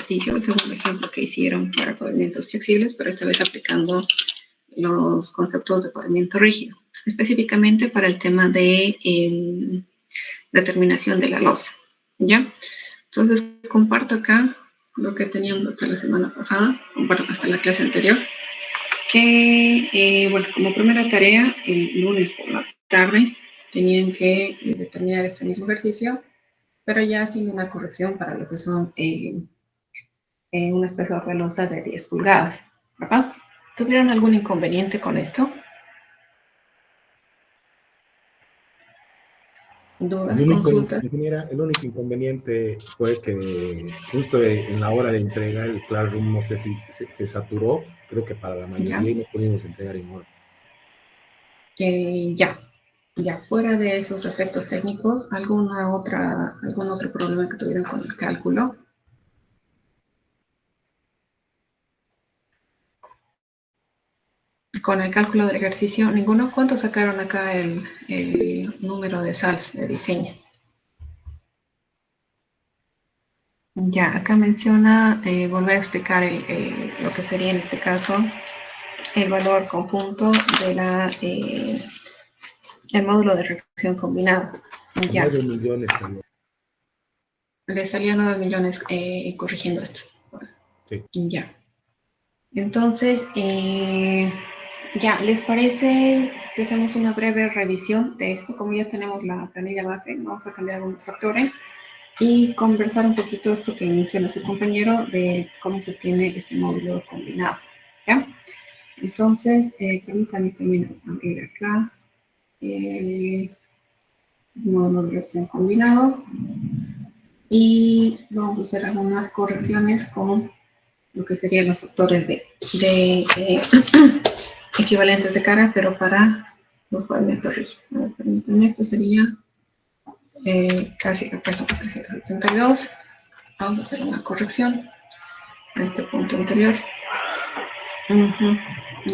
ejercicio, el segundo ejemplo que hicieron para pavimentos flexibles, pero esta vez aplicando los conceptos de pavimento rígido, específicamente para el tema de determinación de la losa, ¿ya? Entonces, comparto acá lo que teníamos hasta la semana pasada, comparto hasta la clase anterior, que, bueno, como primera tarea, el lunes por la tarde, tenían que determinar este mismo ejercicio, pero ya haciendo una corrección para lo que son un espesor de losa de 10 pulgadas, ¿verdad? ¿Tuvieron algún inconveniente con esto? ¿Dudas, consultas? El único inconveniente fue que justo en la hora de entrega el Classroom, no sé si se saturó, creo que para la mayoría, y no pudimos entregar en hora. Ya, fuera de esos aspectos técnicos, ¿algún otro problema que tuvieran con el cálculo? Con el cálculo del ejercicio, ninguno. ¿Cuánto sacaron acá el número de SALS de diseño? Ya, acá menciona volver a explicar lo que sería en este caso el valor conjunto de el módulo de reacción combinado. Ya. 9 millones salió. Le salía 9 millones corrigiendo esto. Sí. Ya. Entonces, ya, ¿les parece que hacemos una breve revisión de esto? Como ya tenemos la planilla base, vamos a cambiar algunos factores y conversar un poquito esto que menciona su compañero de cómo se obtiene este módulo combinado. ¿Ya? Entonces, permítanme también abrir acá el módulo de reacción combinado y vamos a hacer algunas correcciones con lo que serían los factores de equivalentes de carga, pero para los pavimentos rígidos. Permítanme, esto sería casi 372. Vamos a hacer una corrección en este punto anterior.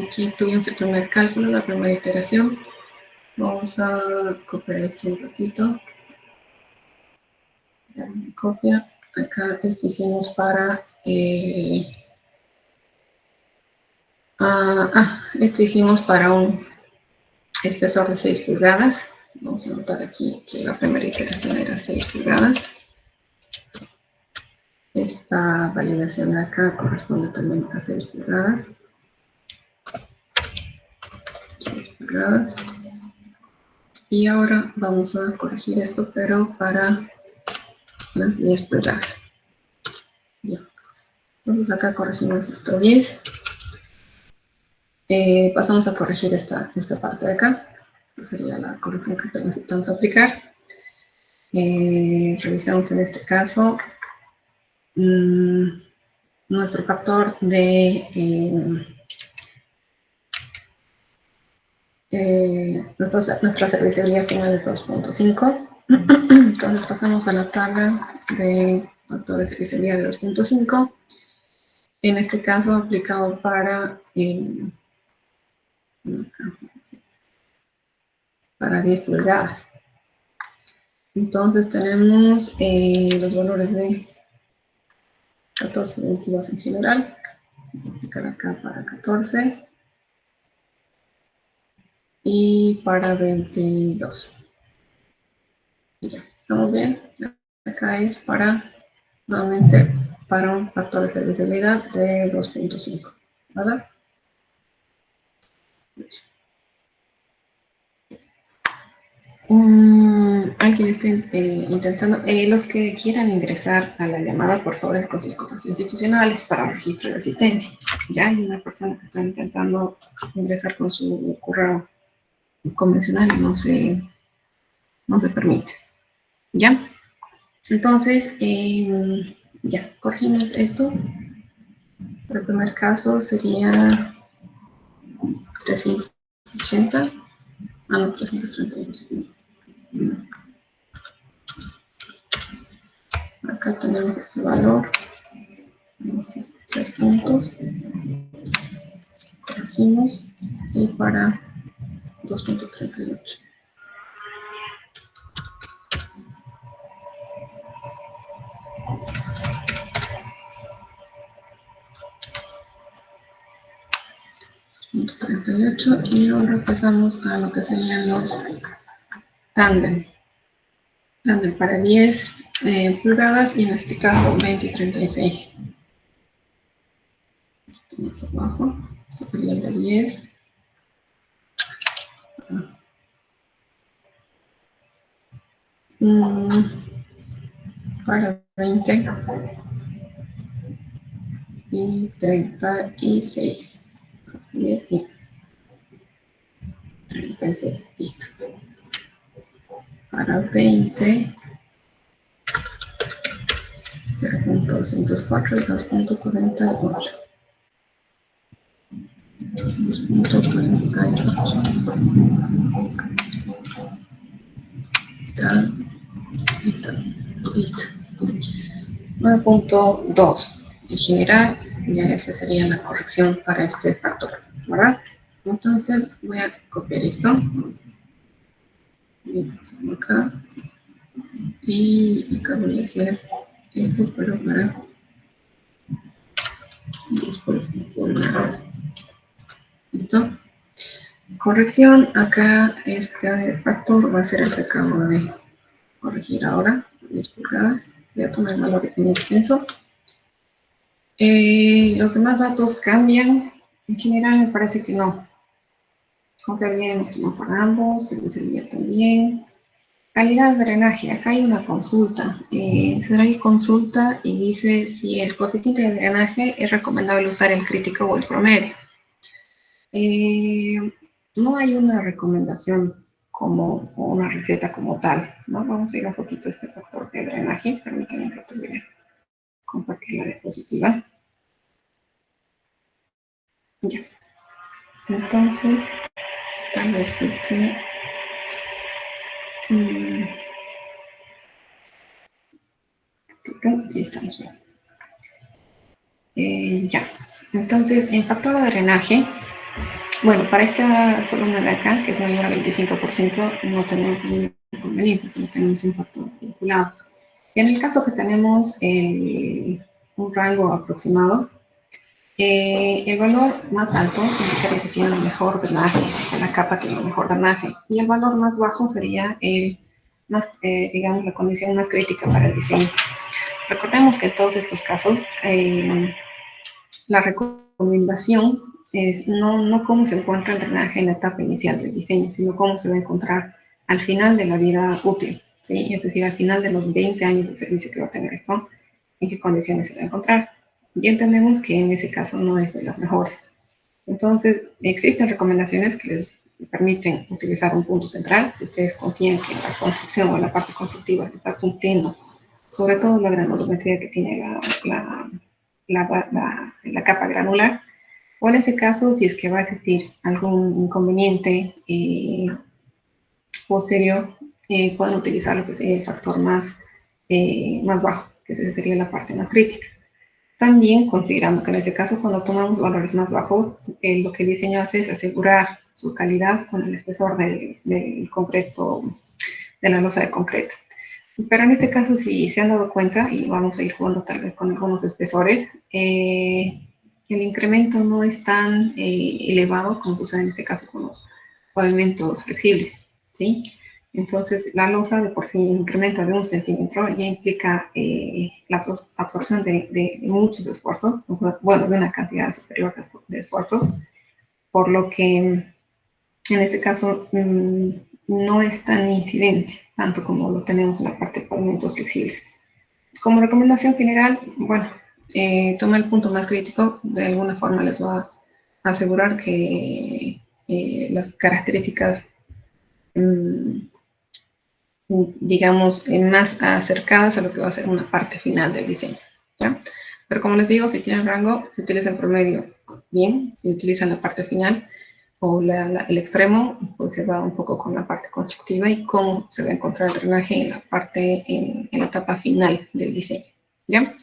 Aquí tuvimos el primer cálculo, la primera iteración. Vamos a copiar esto un ratito. Copia. Acá este hicimos para... este hicimos para un espesor de 6 pulgadas. Vamos a notar aquí que la primera iteración era 6 pulgadas. Esta validación de acá corresponde también a 6 pulgadas. 6 pulgadas. Y ahora vamos a corregir esto, pero para las 10 pulgadas. Ya. Entonces acá corregimos esto 10. Pasamos a corregir esta parte de acá. Esta sería la corrección que necesitamos aplicar. Revisamos en este caso nuestro factor de nuestra serviciabilidad final es 2.5. Entonces pasamos a la tabla de factor de serviciabilidad de 2.5. En este caso aplicado para 10 pulgadas. Entonces tenemos los valores de 14 y 22 en general. Voy a aplicar acá para 14 y para 22. Ya, ¿estamos bien? Acá es nuevamente, para un factor de serviciabilidad de 2.5, ¿verdad? Alguien está intentando, los que quieran ingresar a la llamada, por favor, con sus correos institucionales para registro de asistencia. Ya hay una persona que está intentando ingresar con su correo convencional y no se permite. ¿Ya? Entonces, ya, corregimos esto. El primer caso sería 380. No, 332. Acá tenemos este valor, estos 3 puntos, corregimos, y para 2.38. .38 y ahora pasamos a lo que serían los tándem. Tándem para 10 pulgadas y en este caso 20 y 36. Vamos abajo, sería el de 10. Para 20 y 36. 10 y 36, listo. Para 20, 0.204 y 2.48. 2.48. Listo. 9.2 en general, ya esa sería la corrección para este factor, ¿verdad? Entonces voy a copiar esto y pasamos acá y acá voy a hacer esto, pero para 10 pulgadas. ¿Listo? Corrección, acá este factor va a ser el que acabo de corregir ahora, 10 pulgadas. Voy a tomar el valor en extenso. Los demás datos cambian. En general me parece que no. Confiar bien hemos tomado para ambos, cervecería también. Calidad de drenaje, acá hay una consulta. Se da consulta y dice si el coeficiente de drenaje es recomendable usar el crítico o el promedio. No hay una recomendación como una receta como tal, ¿no? Vamos a ir un poquito a este factor de drenaje. Permítanme un rato, voy a compartir la diapositiva. Ya. Entonces, tal vez aquí. Sí, estamos bien. Ya. Entonces, en factor de drenaje, bueno, para esta columna de acá, que es mayor a 25%, no tenemos ningún inconveniente, solo tenemos un factor vinculado. Y en el caso que tenemos un rango aproximado, el valor más alto indicaría que tiene un mejor drenaje, la capa tiene un mejor drenaje, y el valor más bajo sería digamos, la condición más crítica para el diseño. Recordemos que en todos estos casos, la recomendación es no cómo se encuentra el drenaje en la etapa inicial del diseño, sino cómo se va a encontrar al final de la vida útil, ¿sí? Es decir, al final de los 20 años de servicio que va a tener esto, en qué condiciones se va a encontrar. Y entendemos que en ese caso no es de las mejores. Entonces, existen recomendaciones que les permiten utilizar un punto central, si ustedes confían que la construcción o la parte constructiva está cumpliendo, sobre todo la granulometría que tiene la capa granular, o en ese caso, si es que va a existir algún inconveniente posterior, pueden utilizar lo que sería el factor más bajo, que sería la parte más crítica. También considerando que en ese caso, cuando tomamos valores más bajos, lo que el diseño hace es asegurar su calidad con el espesor del concreto, de la losa de concreto. Pero en este caso, si se han dado cuenta, y vamos a ir jugando tal vez con algunos espesores, el incremento no es tan elevado como sucede en este caso con los pavimentos flexibles, ¿sí? Entonces, la losa de por sí incrementa de 1 centímetro, ya implica la absorción de muchos esfuerzos, bueno, de una cantidad superior de esfuerzos, por lo que en este caso no es tan incidente, tanto como lo tenemos en la parte de pavimentos flexibles. Como recomendación general, bueno, toma el punto más crítico, de alguna forma les va a asegurar que las características digamos, más acercadas a lo que va a ser una parte final del diseño, ¿ya? Pero como les digo, si tienen rango, si utilizan promedio, bien. Si utilizan la parte final o el extremo, pues se va un poco con la parte constructiva y cómo se va a encontrar el drenaje en la parte, en la etapa final del diseño, ¿ya?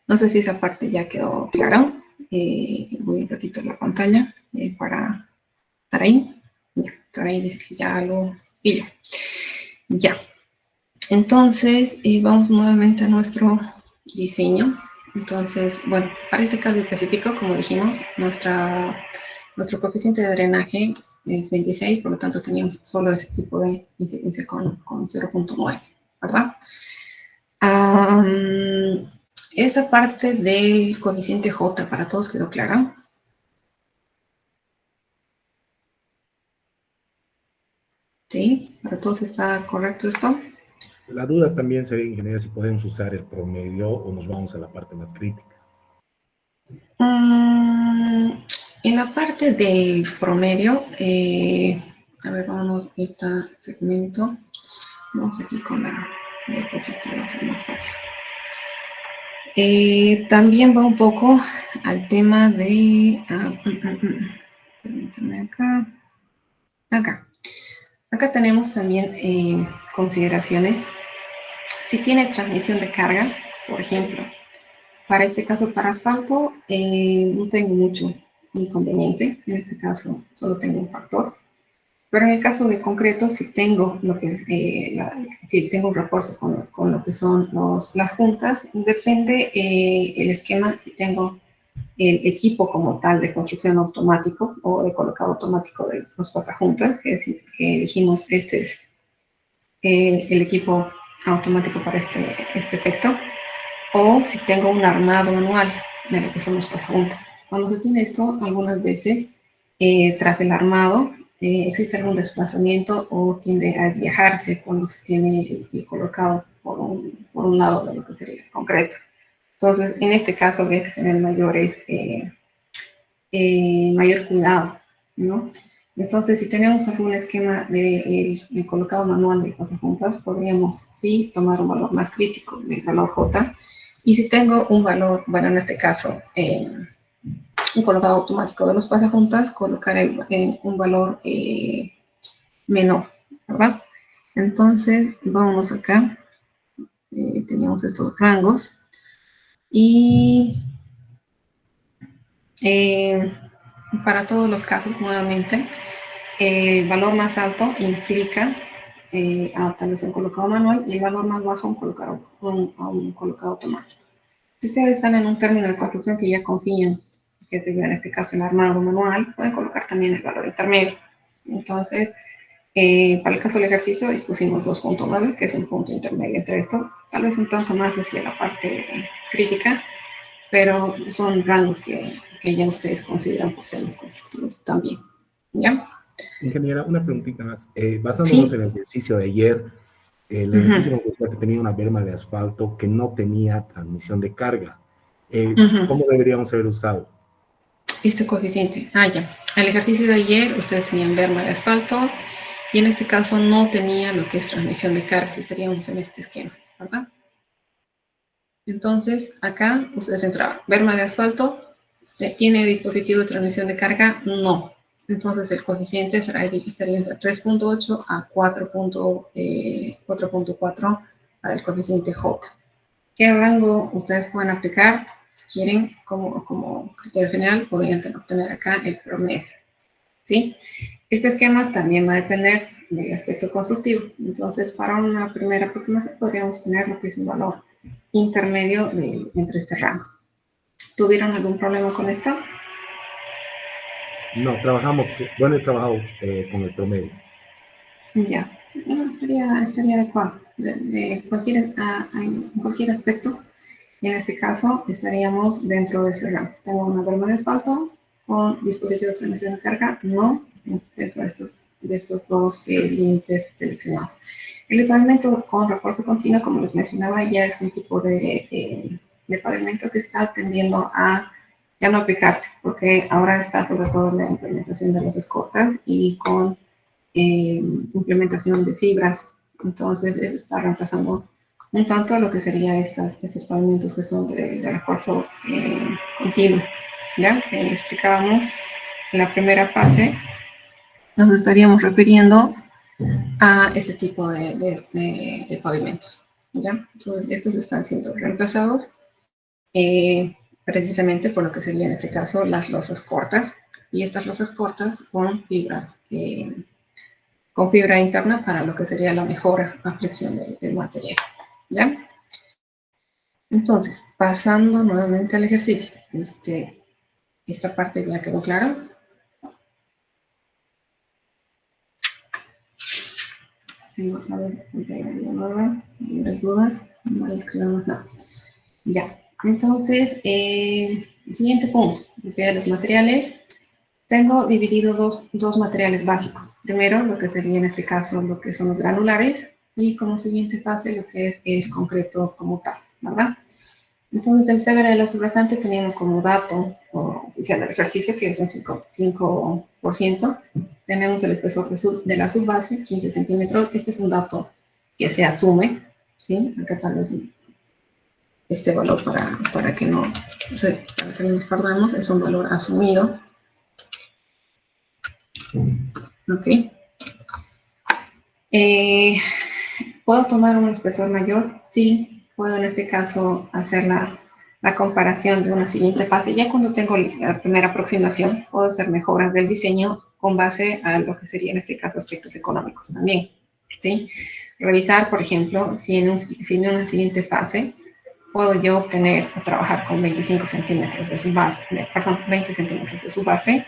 No sé si esa parte ya quedó clara. Voy un ratito a la pantalla para estar ahí. Ya, estar ahí dice que ya lo... y ya. Ya. Entonces, vamos nuevamente a nuestro diseño. Entonces, bueno, para este caso específico, como dijimos, nuestra Nuestro coeficiente de drenaje es 26, por lo tanto teníamos solo ese tipo de incidencia con 0.9, ¿verdad? Esa parte del coeficiente J para todos quedó clara. ¿Sí? ¿Para todos está correcto esto? La duda también sería, ingeniero, si podemos usar el promedio o nos vamos a la parte más crítica. En la parte del promedio, a ver, vamos a este segmento. Vamos aquí con la diapositiva, va a ser más fácil. También va un poco al tema de... permítanme acá. Acá tenemos también consideraciones. Si tiene transmisión de cargas, por ejemplo, para este caso, para asfalto, no tengo mucho inconveniente. En este caso, solo tengo un factor. Pero en el caso de concreto, si tengo si tengo un refuerzo con lo que son las juntas, depende el esquema, si tengo el equipo como tal de construcción automático o de colocado automático de los pasajuntas, que es decir, que elegimos este es el equipo automático para este efecto, o si tengo un armado manual de lo que son los pasajuntas. Cuando se tiene esto, algunas veces, tras el armado, existe algún desplazamiento o tiende a desviajarse cuando se tiene colocado por un lado de lo que sería el concreto. Entonces, en este caso, habría que tener mayor cuidado, ¿no? Entonces, si tenemos algún esquema de colocado manual de pasajuntas, podríamos, sí, tomar un valor más crítico del valor J. Y si tengo un valor, bueno, en este caso, un colocado automático de los pasajuntas, colocar un valor menor, ¿verdad? Entonces, vamos acá. Teníamos estos rangos. Y para todos los casos, nuevamente, el valor más alto implica tal vez un colocado manual y el valor más bajo un colocado automático. Si ustedes están en un término de construcción que ya confían, que sería en este caso el armado manual, pueden colocar también el valor intermedio. Entonces, para el caso del ejercicio dispusimos 2.9, que es un punto intermedio entre esto, tal vez un tanto más hacia la parte crítica, pero son rangos que ya ustedes consideran por temas constructivos también. ¿Ya? Ingeniera, una preguntita más. Basándonos Sí. en el ejercicio de ayer, el ejercicio nos decía que tenía una berma de asfalto que no tenía transmisión de carga. ¿Cómo deberíamos haber usado? Este coeficiente. Ya. El ejercicio de ayer, ustedes tenían berma de asfalto y en este caso no tenía lo que es transmisión de carga, que estaríamos en este esquema, ¿verdad? Entonces, acá ustedes entraban, berma de asfalto, ¿tiene dispositivo de transmisión de carga? No. Entonces, el coeficiente estaría entre 3.8 a 4.4 para el coeficiente J. ¿Qué rango ustedes pueden aplicar? Si quieren, como criterio general, podrían obtener acá el promedio, ¿sí? Este esquema también va a depender del aspecto constructivo. Entonces, para una primera aproximación podríamos tener lo que es un valor intermedio entre este rango. ¿Tuvieron algún problema con esto? No, he trabajado con el promedio. Ya, no, estaría adecuado. En cualquier aspecto, en este caso, estaríamos dentro de ese rango. Tengo una berma de asfalto con dispositivo de transmisión de carga, no dentro de estos dos límites seleccionados. El pavimento con refuerzo continuo, como les mencionaba, ya es un tipo de pavimento que está tendiendo a ya no aplicarse, porque ahora está sobre todo la implementación de las escotas y con implementación de fibras. Entonces, eso está reemplazando un tanto lo que serían estos pavimentos que son de refuerzo continuo, ¿ya? Que explicábamos en la primera fase, nos estaríamos refiriendo a este tipo de pavimentos, ¿ya? Entonces, estos están siendo reemplazados precisamente por lo que serían en este caso las losas cortas, y estas losas cortas con fibras con fibra interna para lo que sería la mejor aflexión del material, ¿ya? Entonces, pasando nuevamente al ejercicio, esta parte ya quedó clara. Tengo, a ver, las dudas, no escribamos nada. Ya, entonces, siguiente punto, de los materiales. Tengo dividido dos materiales básicos. Primero, lo que sería en este caso lo que son los granulares y como siguiente fase lo que es el concreto como tal, ¿verdad? Entonces, el CBR de la subrastante teníamos como dato oficial del ejercicio que es un 5%. Tenemos el espesor de la subbase, 15 centímetros. Este es un dato que se asume, ¿sí? Acá tal vez este valor para que no nos perdamos, es un valor asumido. Ok. ¿Puedo tomar un espesor mayor? Sí, puedo en este caso hacer la comparación de una siguiente fase. Ya cuando tengo la primera aproximación, puedo hacer mejoras del diseño con base a lo que sería en este caso aspectos económicos también. ¿Sí? Revisar, por ejemplo, si en una siguiente fase puedo yo obtener o trabajar con 25 centímetros de su base, perdón, 20 centímetros de su base,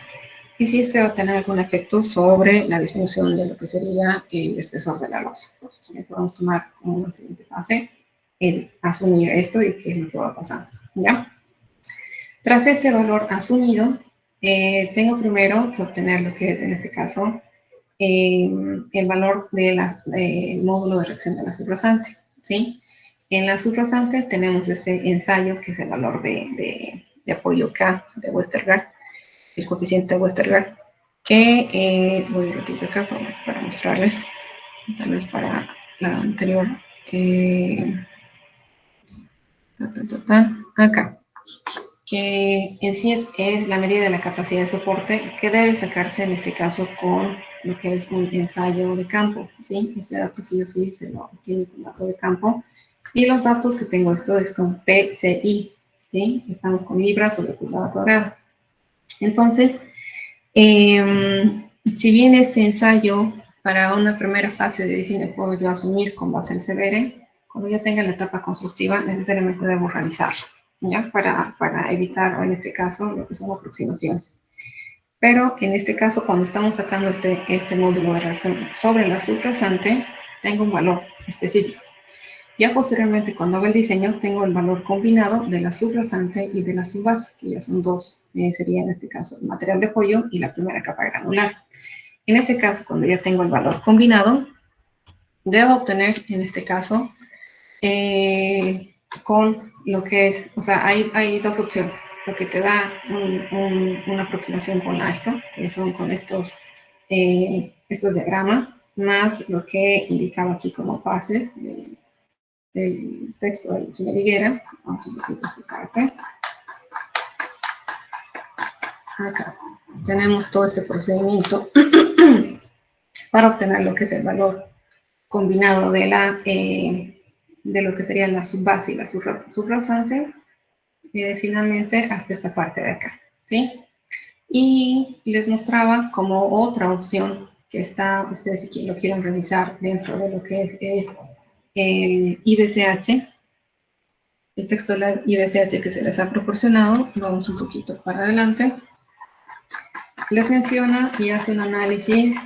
y si este va a tener algún efecto sobre la disminución de lo que sería el espesor de la losa. Entonces, también podemos tomar como una siguiente fase el asumir esto y qué es lo que va pasando, ¿ya? Tras este valor asumido, tengo primero que obtener lo que es, en este caso, el valor del módulo de reacción de la subrasante, ¿sí? En la subrasante tenemos este ensayo, que es el valor de apoyo K de Westergaard, el coeficiente de Westergaard, que voy a repetir acá para mostrarles, tal vez para la anterior, acá, que en sí es la medida de la capacidad de soporte que debe sacarse en este caso con lo que es un ensayo de campo, ¿sí? Este dato sí o sí se lo obtiene con dato de campo. Y los datos que tengo, esto es con PCI, ¿sí? Estamos con libras sobre pulgada cuadrada. Entonces, si bien este ensayo para una primera fase de diseño puedo yo asumir con base al CBR, cuando yo tenga la etapa constructiva necesariamente debo realizarlo, ¿ya? Para evitar, en este caso, lo que son aproximaciones. Pero en este caso, cuando estamos sacando este módulo de reacción sobre la subrasante, tengo un valor específico. Ya posteriormente, cuando hago el diseño, tengo el valor combinado de la subrasante y de la subbase, que ya son dos, sería en este caso el material de apoyo y la primera capa granular. En ese caso, cuando ya tengo el valor combinado, debo obtener, en este caso, con lo que es, o sea, hay dos opciones. Lo que te da una aproximación con esto, que son con estos diagramas, más lo que indicaba aquí como fases del texto de Chile Higuera. Vamos a explicar acá. Acá tenemos todo este procedimiento para obtener lo que es el valor combinado de lo que sería la subbase y la subrasante, finalmente hasta esta parte de acá, ¿sí? Y les mostraba como otra opción que está, ustedes si lo quieren revisar dentro de lo que es el IBCH, el texto de la IBCH que se les ha proporcionado. Vamos un poquito para adelante. Les menciona y hace un análisis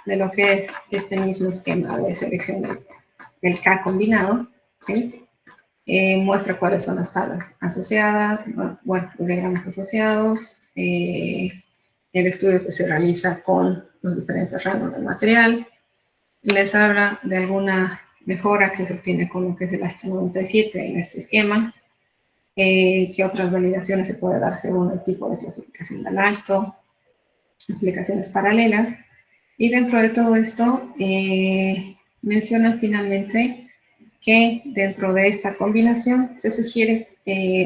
de lo que es este mismo esquema de selección del K combinado, ¿sí? Muestra cuáles son las tablas asociadas, bueno, los diagramas asociados, el estudio que se realiza con los diferentes rangos del material, les habla de alguna mejora que se obtiene con lo que es el H97 en este esquema, qué otras validaciones se puede dar según el tipo de clasificación del AISTO, explicaciones paralelas, y dentro de todo esto menciona finalmente que dentro de esta combinación se sugiere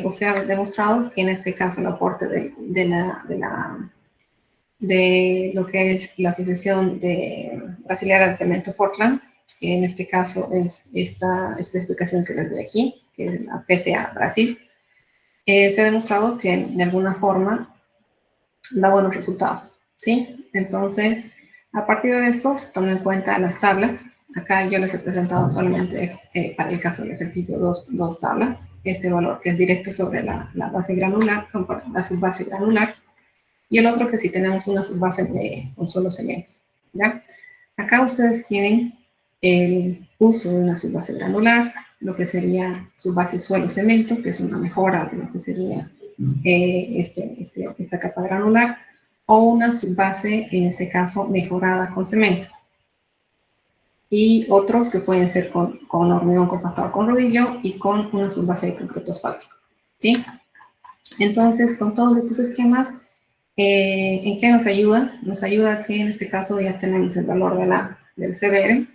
o se ha demostrado que en este caso el aporte de lo que es la Asociación Brasileña de Cemento Portland, que en este caso es esta especificación que les doy aquí, que es la PCA Brasil, se ha demostrado que de alguna forma da buenos resultados, ¿sí? Entonces, a partir de esto, se toman en cuenta las tablas. Acá yo les he presentado solamente para el caso del ejercicio dos tablas. Este valor que es directo sobre la base granular, la subbase granular, y el otro que si tenemos una subbase con solo cemento, ¿ya? Acá ustedes tienen el uso de una subbase granular, lo que sería subbase suelo-cemento, que es una mejora de lo que sería esta capa granular, o una subbase, en este caso, mejorada con cemento. Y otros que pueden ser con hormigón compactado con rodillo y con una subbase de concreto asfáltico, ¿sí? Entonces, con todos estos esquemas, ¿en qué nos ayuda? Nos ayuda que en este caso ya tenemos el valor del CBR.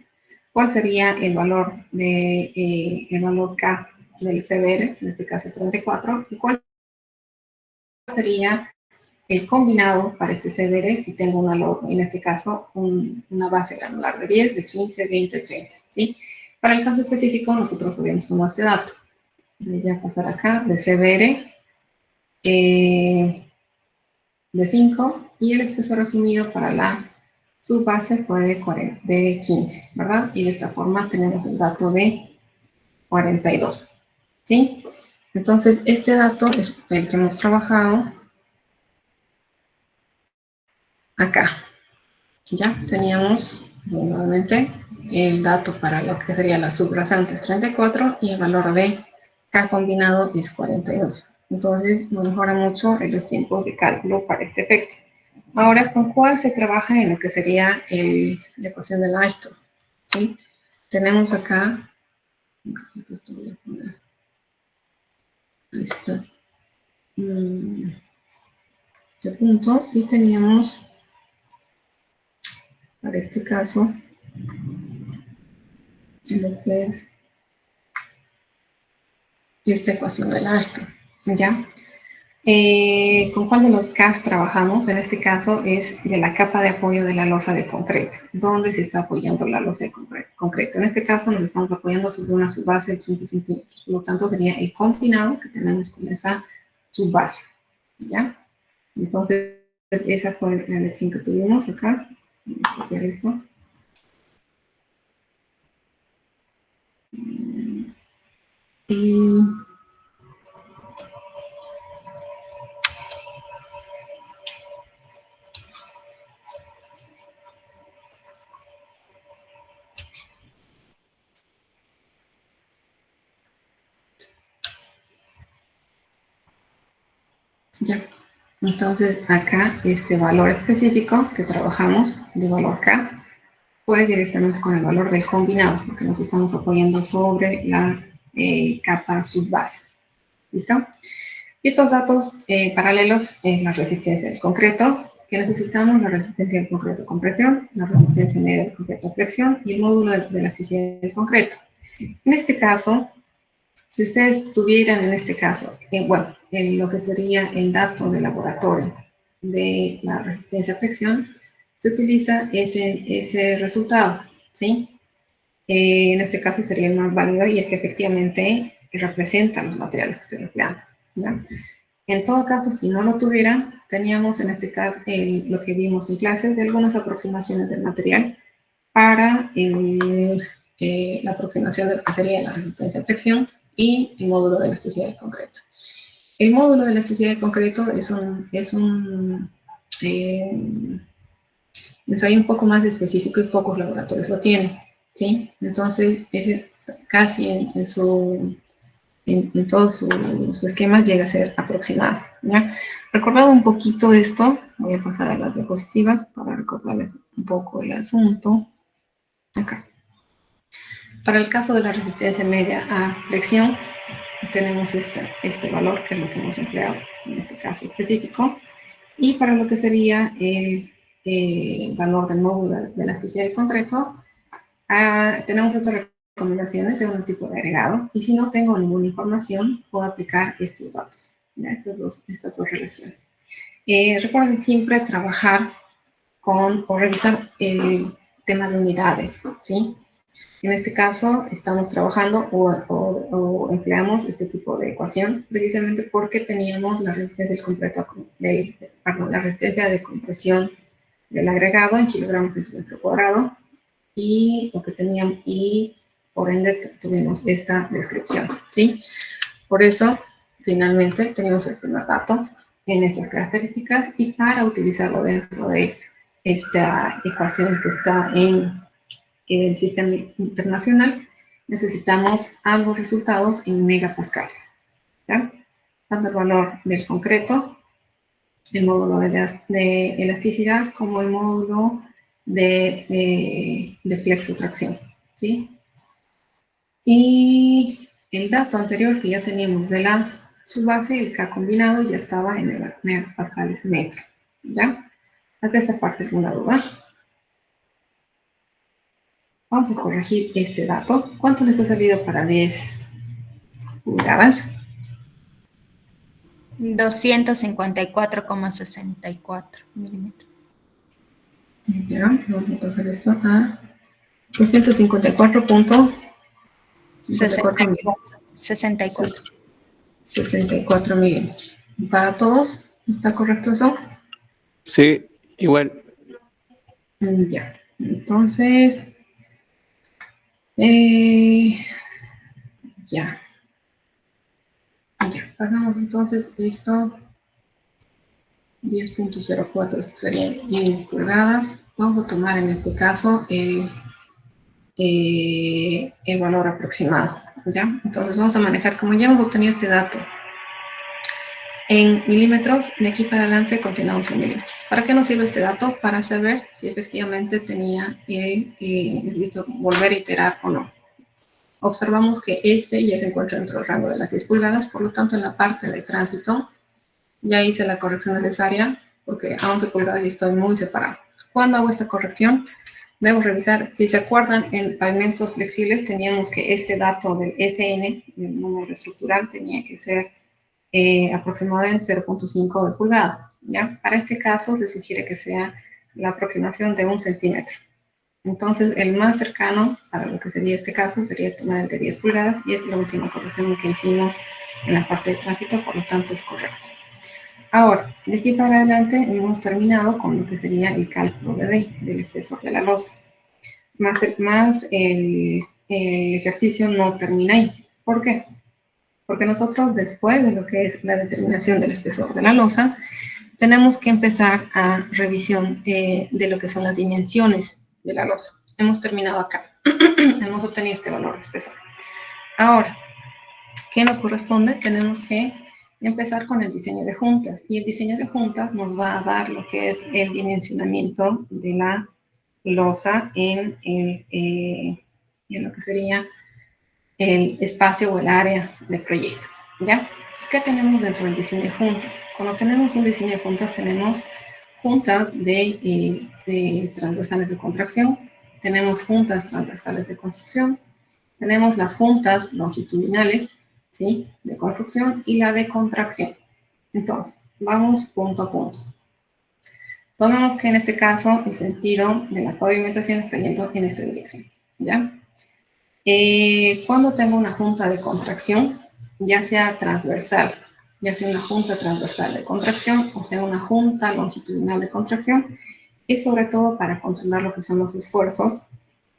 ¿Cuál sería el valor el valor K del CBR? En este caso es 34. ¿Y cuál sería el combinado para este CBR si tengo en este caso una base granular de 10, de 15, 20, 30? ¿Sí? Para el caso específico, nosotros podríamos tomar este dato. Voy a pasar acá de CBR de 5 y el espesor asumido para la subbase fue de 15, ¿verdad? Y de esta forma tenemos el dato de 42, ¿sí? Entonces, este dato es el que hemos trabajado acá. Ya teníamos nuevamente el dato para lo que sería la subrasante es 34 y el valor de K combinado es 42. Entonces, nos mejora mucho en los tiempos de cálculo para este efecto. Ahora, ¿con cuál se trabaja en lo que sería la ecuación de Nash-Stokes? ¿Sí? Tenemos acá, esto voy a poner, ahí está, este punto, y teníamos, para este caso, lo que es esta ecuación de Nash-Stokes, ¿ya? ¿Con cuál de los Ks trabajamos? En este caso es de la capa de apoyo de la losa de concreto. ¿Dónde se está apoyando la losa de concreto? En este caso nos estamos apoyando sobre una subbase de 15 centímetros. Por lo tanto, sería el combinado que tenemos con esa subbase. ¿Ya? Entonces, esa fue la lección que tuvimos acá. Voy a copiar esto. Y ya. Entonces, acá este valor específico que trabajamos, de valor K, fue directamente con el valor del combinado, porque nos estamos apoyando sobre la capa subbase. ¿Listo? Y estos datos paralelos es la resistencia del concreto, que necesitamos la resistencia del concreto a compresión, la resistencia media del concreto a flexión y el módulo de elasticidad del concreto. En este caso, si ustedes tuvieran en este caso, lo que sería el dato de laboratorio de la resistencia a flexión, se utiliza ese resultado, ¿sí? En este caso sería el más válido y es que efectivamente representa los materiales que estoy empleando, ¿ya? En todo caso, si no lo tuvieran, teníamos en este caso lo que vimos en clases de algunas aproximaciones del material para la aproximación de lo que sería la resistencia a flexión y el módulo de elasticidad del concreto. El módulo de elasticidad del concreto es un ensayo un poco más específico y pocos laboratorios lo tienen, ¿sí? Entonces, casi en todos sus esquemas llega a ser aproximado, ¿ya? Recordado un poquito esto, voy a pasar a las diapositivas para recordarles un poco el asunto. Acá. Para el caso de la resistencia media a flexión, tenemos este valor, que es lo que hemos empleado en este caso específico, y para lo que sería el valor del módulo de elasticidad del concreto, tenemos estas recomendaciones de un tipo de agregado, y si no tengo ninguna información, puedo aplicar estos datos, ¿ya? Estas dos relaciones. Recuerden siempre trabajar o revisar el tema de unidades, ¿sí? En este caso, estamos trabajando o empleamos este tipo de ecuación precisamente porque teníamos la resistencia la resistencia de compresión del agregado en kilogramos centímetro cuadrado y lo que teníamos, y por ende tuvimos esta descripción, ¿sí? Por eso, finalmente, tenemos el primer dato en estas características y para utilizarlo dentro de esta ecuación que está el sistema internacional, necesitamos ambos resultados en megapascales, ¿ya? Tanto el valor del concreto, el módulo de elasticidad, como el módulo de flexotracción, ¿sí? Y el dato anterior que ya teníamos de la subbase, el K combinado, ya estaba en el megapascales metro, ¿ya? Hasta esta parte, ¿alguna duda? Vamos a corregir este dato. ¿Cuánto les ha salido para 10 pulgadas? 254,64 milímetros. Ya, vamos a pasar esto a 254.64 64 milímetros. ¿Para todos? ¿Está correcto eso? Sí, igual. Ya. Entonces, ya. Ya. Pasamos entonces esto. 10.04, esto sería en pulgadas. Vamos a tomar en este caso el valor aproximado, ¿ya? Entonces vamos a manejar, como ya hemos obtenido este dato en milímetros, de aquí para adelante continuamos en milímetros. ¿Para qué nos sirve este dato? Para saber si efectivamente tenía necesito volver a iterar o no. Observamos que este ya se encuentra dentro del rango de las 10 pulgadas, por lo tanto en la parte de tránsito ya hice la corrección necesaria, porque a 11 pulgadas estoy muy separado. ¿Cuándo hago esta corrección? Debo revisar, si se acuerdan, en pavimentos flexibles teníamos que este dato del SN, el número estructural, tenía que ser aproximadamente 0.5 de pulgada, ¿ya? Para este caso se sugiere que sea la aproximación de 1 centímetro. Entonces, el más cercano para lo que sería este caso sería tomar el de 10 pulgadas, y es la última corrección que hicimos en la parte de tránsito, por lo tanto es correcto. Ahora, de aquí para adelante hemos terminado con lo que sería el cálculo del espesor de la losa. Más el ejercicio no termina ahí. ¿Por qué? Porque nosotros, después de lo que es la determinación del espesor de la losa, tenemos que empezar a revisión de lo que son las dimensiones de la losa. Hemos terminado acá. Hemos obtenido este valor de espesor. Ahora, ¿qué nos corresponde? Tenemos que empezar con el diseño de juntas. Y el diseño de juntas nos va a dar lo que es el dimensionamiento de la losa en lo que sería el espacio o el área del proyecto, ¿ya? ¿Qué tenemos dentro del diseño de juntas? Cuando tenemos un diseño de juntas, tenemos juntas de transversales de contracción, tenemos juntas transversales de construcción, tenemos las juntas longitudinales, ¿sí?, de construcción, y la de contracción. Entonces, vamos punto a punto. Tomemos que en este caso el sentido de la pavimentación está yendo en esta dirección, ¿ya? Cuando tengo una junta de contracción, ya sea transversal, ya sea una junta transversal de contracción, o sea una junta longitudinal de contracción, es sobre todo para controlar lo que son los esfuerzos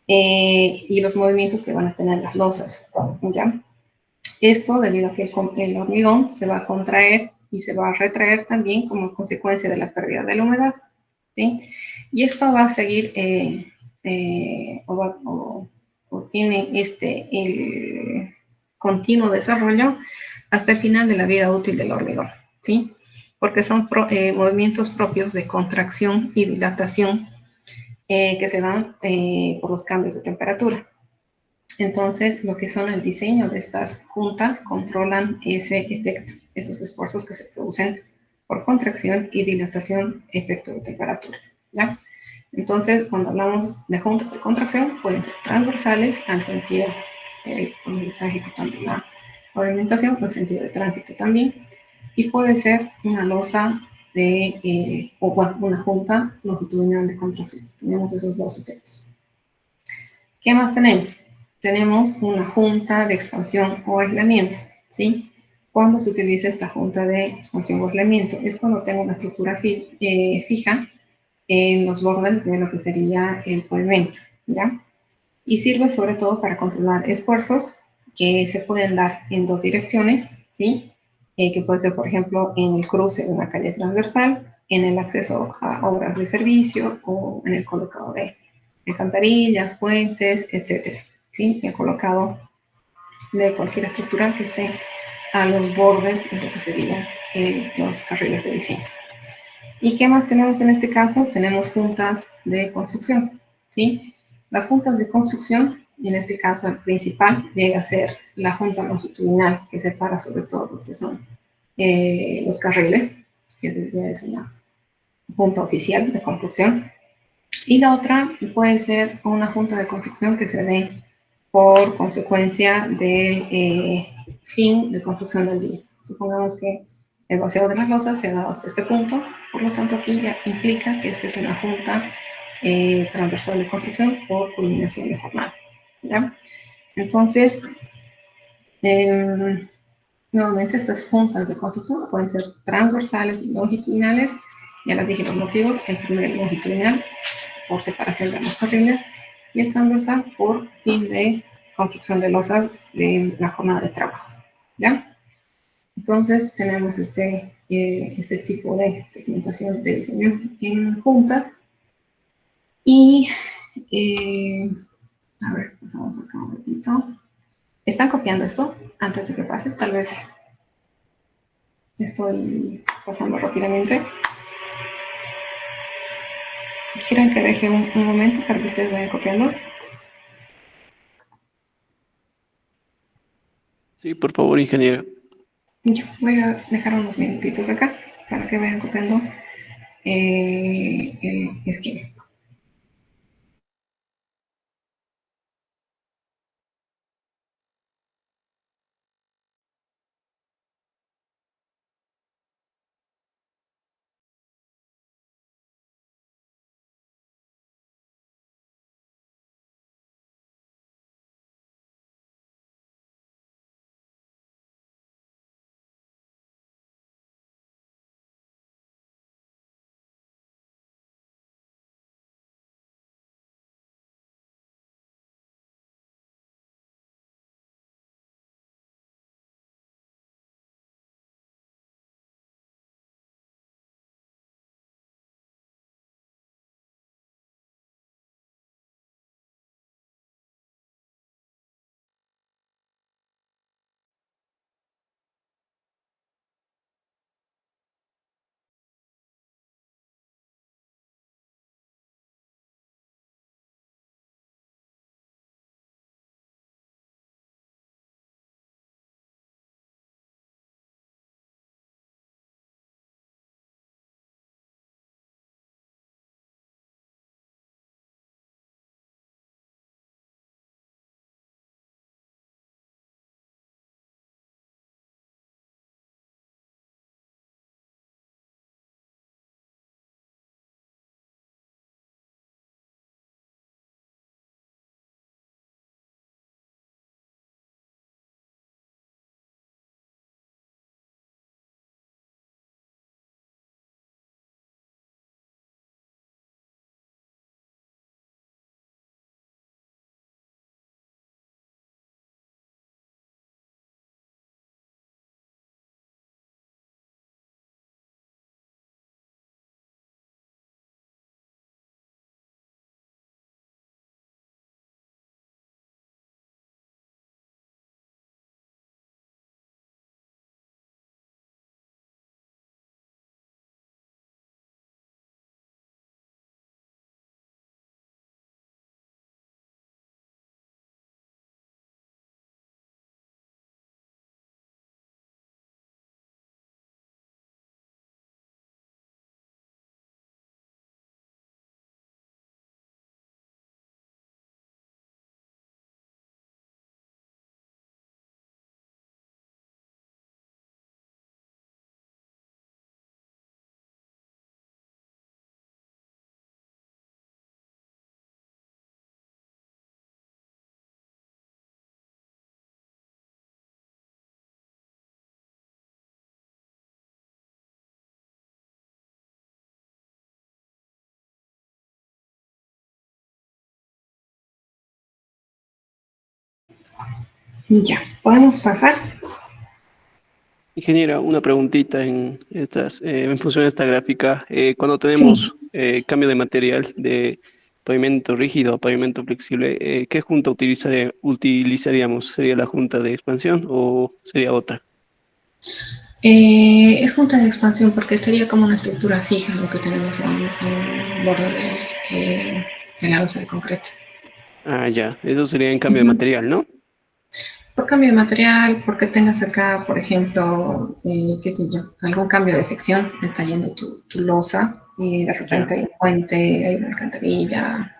y los movimientos que van a tener las losas, ¿ya? Esto debido a que el hormigón se va a contraer y se va a retraer también como consecuencia de la pérdida de la humedad, ¿sí? Y esto va a seguir o tiene el continuo desarrollo hasta el final de la vida útil del hormigón, ¿sí? Porque son movimientos propios de contracción y dilatación que se dan por los cambios de temperatura. Entonces, lo que son el diseño de estas juntas controlan ese efecto, esos esfuerzos que se producen por contracción y dilatación, efecto de temperatura, ¿ya? Entonces, cuando hablamos de juntas de contracción, pueden ser transversales al sentido donde se está ejecutando la pavimentación, o el sentido de tránsito también, y puede ser una losa o bueno, una junta longitudinal de contracción. Tenemos esos dos efectos. ¿Qué más tenemos? Tenemos una junta de expansión o aislamiento, ¿sí? ¿Cuándo se utiliza esta junta de expansión o aislamiento? Es cuando tengo una estructura fija en los bordes de lo que sería el pavimento, ¿ya? Y sirve sobre todo para controlar esfuerzos que se pueden dar en dos direcciones, ¿sí? Que puede ser, por ejemplo, en el cruce de una calle transversal, en el acceso a obras de servicio o en el colocado de alcantarillas, puentes, etcétera, ¿sí? He colocado de cualquier estructura que esté a los bordes de lo que serían los carriles de diseño. ¿Y qué más tenemos en este caso? Tenemos juntas de construcción, ¿sí? Las juntas de construcción, en este caso el principal, llega a ser la junta longitudinal, que separa sobre todo lo que son los carriles, que ya es una junta oficial de construcción. Y la otra puede ser una junta de construcción que se dé por consecuencia de fin de construcción del día. Supongamos que el vaciado de las losas se ha dado hasta este punto, por lo tanto aquí ya implica que esta es una junta transversal de construcción por culminación de jornada, ¿ya? Entonces, nuevamente estas juntas de construcción pueden ser transversales y longitudinales. Ya les dije los motivos: el primer longitudinal por separación de los carriles y el transversal por fin de construcción de losas de la jornada de trabajo, ¿ya? Entonces tenemos este tipo de segmentación de diseño en juntas. Y a ver, pasamos acá un ratito. ¿Están copiando esto antes de que pase? Tal vez estoy pasando rápidamente. ¿Quieren que deje un momento para que ustedes vayan copiando? Sí, por favor, ingeniero. Yo voy a dejar unos minutitos acá para que vayan copiando el esquema. Ya, podemos pasar. Ingeniera, una preguntita en función de esta gráfica. Cuando tenemos Sí. cambio de material de pavimento rígido o pavimento flexible, ¿qué junta utilizaríamos? ¿Sería la junta de expansión o sería otra? Es junta de expansión porque sería como una estructura fija lo que tenemos al borde de la losa de concreto. Ah, ya, eso sería en cambio de Ujú. material, ¿no? Por cambio de material, porque tengas acá, por ejemplo, qué sé yo, algún cambio de sección, está yendo tu losa y de repente Ya, hay un puente, hay una alcantarilla,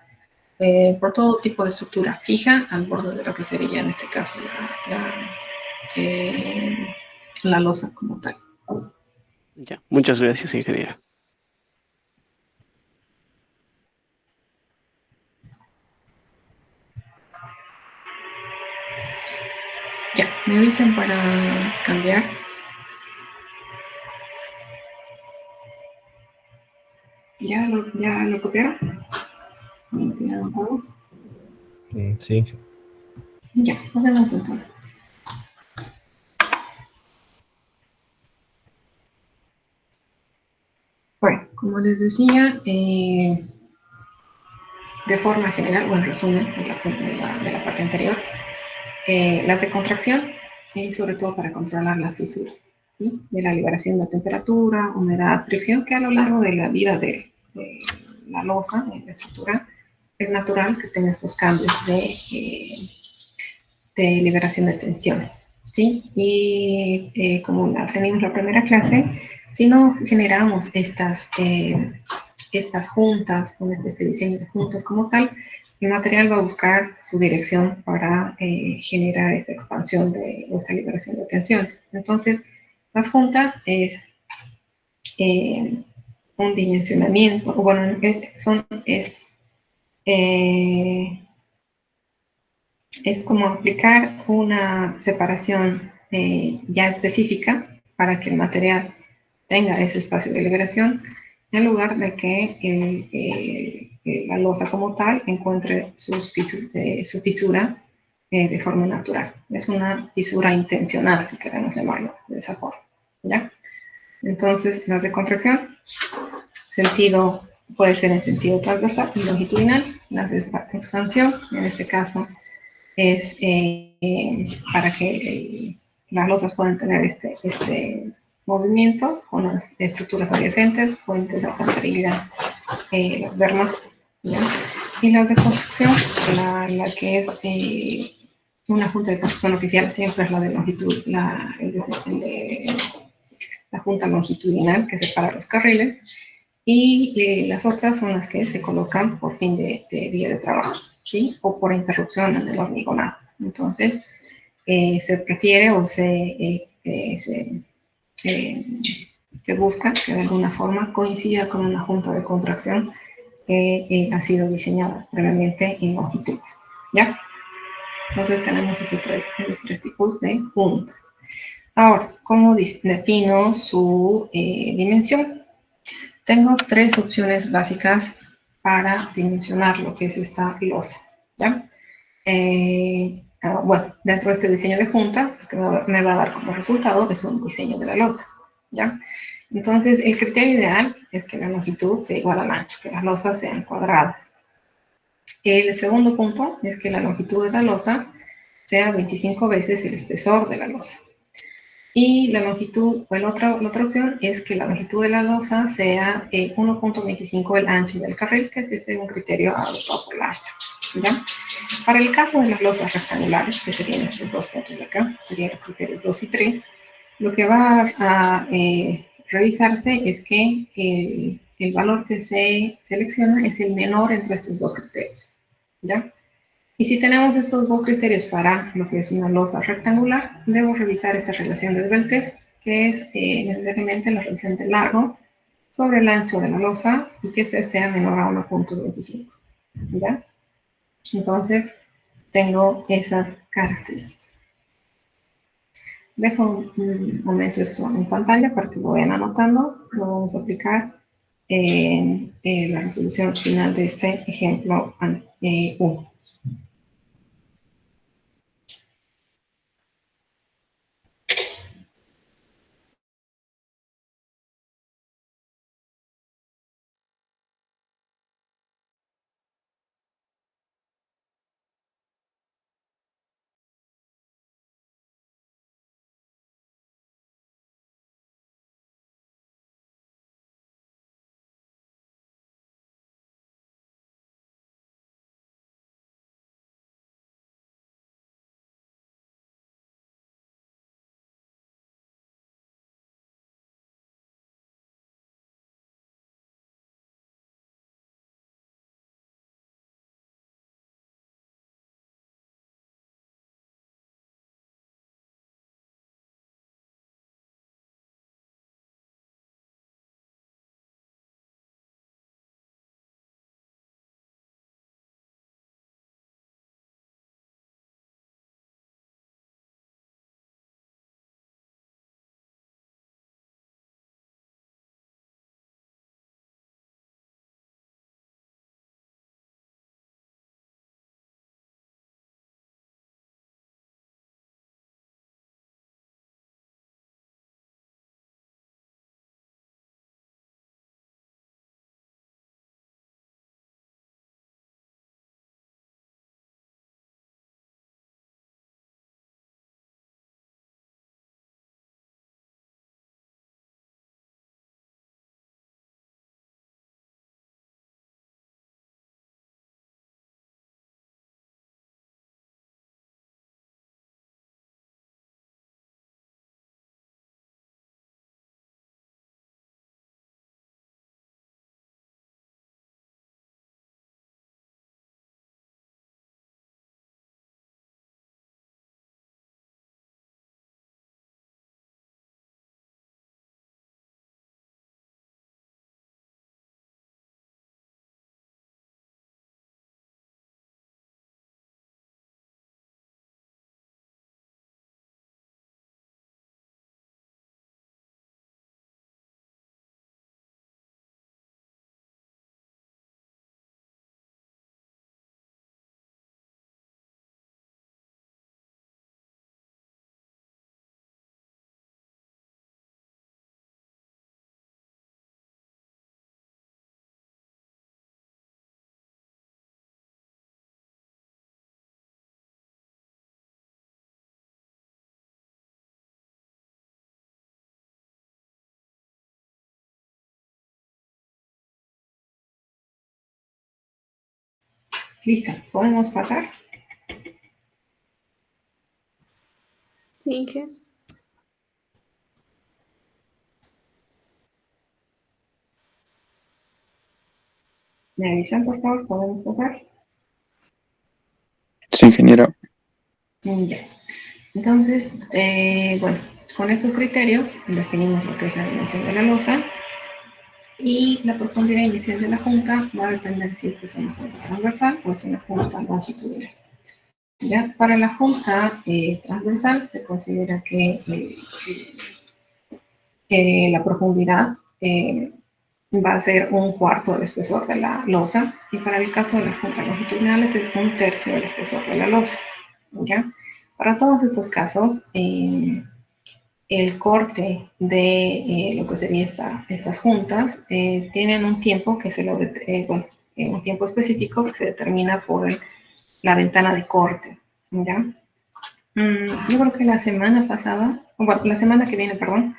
por todo tipo de estructura fija al borde de lo que sería en este caso eh, la losa como tal. ya. Muchas gracias, ingeniera. Ya, me avisan para cambiar. ¿Ya lo copiaron? ¿Lo tiraron todo? Sí. Ya, nos vemos entonces. Bueno, como les decía, de forma general, o en resumen, de la parte anterior, las de contracción, sobre todo para controlar las fisuras, ¿sí? De la liberación de temperatura, humedad, fricción, que a lo largo de la vida de la losa, de la estructura, es natural que tenga estos cambios de liberación de tensiones, ¿sí? Y como teníamos la primera clase, si no generamos estas juntas, con este diseño de juntas como tal, el material va a buscar su dirección para generar esta expansión o esta liberación de tensiones. Entonces, las juntas es un dimensionamiento, o bueno, eh, es como aplicar una separación ya específica para que el material tenga ese espacio de liberación, en lugar de que la losa como tal encuentre su fisura de forma natural. Es una fisura intencional, si queremos llamarlo de esa forma. ¿Ya? Entonces, la de contracción, sentido puede ser en sentido transversal y longitudinal. La de expansión, en este caso, es para que las losas puedan tener este movimiento con las estructuras adyacentes, puentes, alcantarillas, las bermas, ¿ya? Y la de construcción, la que es una junta de construcción oficial, siempre es la de longitud, la junta longitudinal que separa los carriles, y las otras son las que se colocan por fin de día de trabajo, ¿sí? O por interrupción en el hormigonado. Entonces, se prefiere o eh, se busca que de alguna forma coincida con una junta de contracción que ha sido diseñada previamente en longitudes, ¿ya? Entonces tenemos esos tres tipos de juntas. Ahora, ¿cómo defino su dimensión? Tengo tres opciones básicas para dimensionar lo que es esta losa, ¿ya? Bueno, dentro de este diseño de junta, lo que me va a dar como resultado es un diseño de la losa, ¿ya? Entonces, el criterio ideal es que la longitud sea igual al ancho, que las losas sean cuadradas. El segundo punto es que la longitud de la losa sea 25 veces el espesor de la losa. Y la longitud, o la otra opción es que la longitud de la losa sea 1.25 el ancho del carril, que es un criterio adoptado por la ASTA, ¿ya? Para el caso de las losas rectangulares, que serían estos dos puntos de acá, serían los criterios 2 y 3, lo que va a revisarse es que el valor que se selecciona es el menor entre estos dos criterios, ¿ya? Y si tenemos estos dos criterios para lo que es una losa rectangular, debo revisar esta relación de Beltes, que es necesariamente la relación del largo sobre el ancho de la losa y que este sea menor a 1.25, ¿ya? Entonces, tengo esas características. Dejo un momento esto en pantalla para que lo vayan anotando. Lo vamos a aplicar en la resolución final de este ejemplo 1. Listo, ¿podemos pasar? Sí, Inge. ¿Me avisan, por favor? ¿Podemos pasar? Sí, ingeniero. Ya. Entonces, bueno, con estos criterios definimos lo que es la dimensión de la losa y la profundidad inicial de la junta va a depender si esta es una junta transversal o es una junta longitudinal. Ya, para la junta transversal se considera que la profundidad va a ser un cuarto del espesor de la losa y para el caso de las juntas longitudinales es un tercio del espesor de la losa. ¿Ya? Para todos estos casos, el corte de lo que serían estas juntas tienen un tiempo que se lo un tiempo específico que se determina por la ventana de corte. ¿Ya? Yo creo que la semana pasada, bueno, la semana que viene, perdón,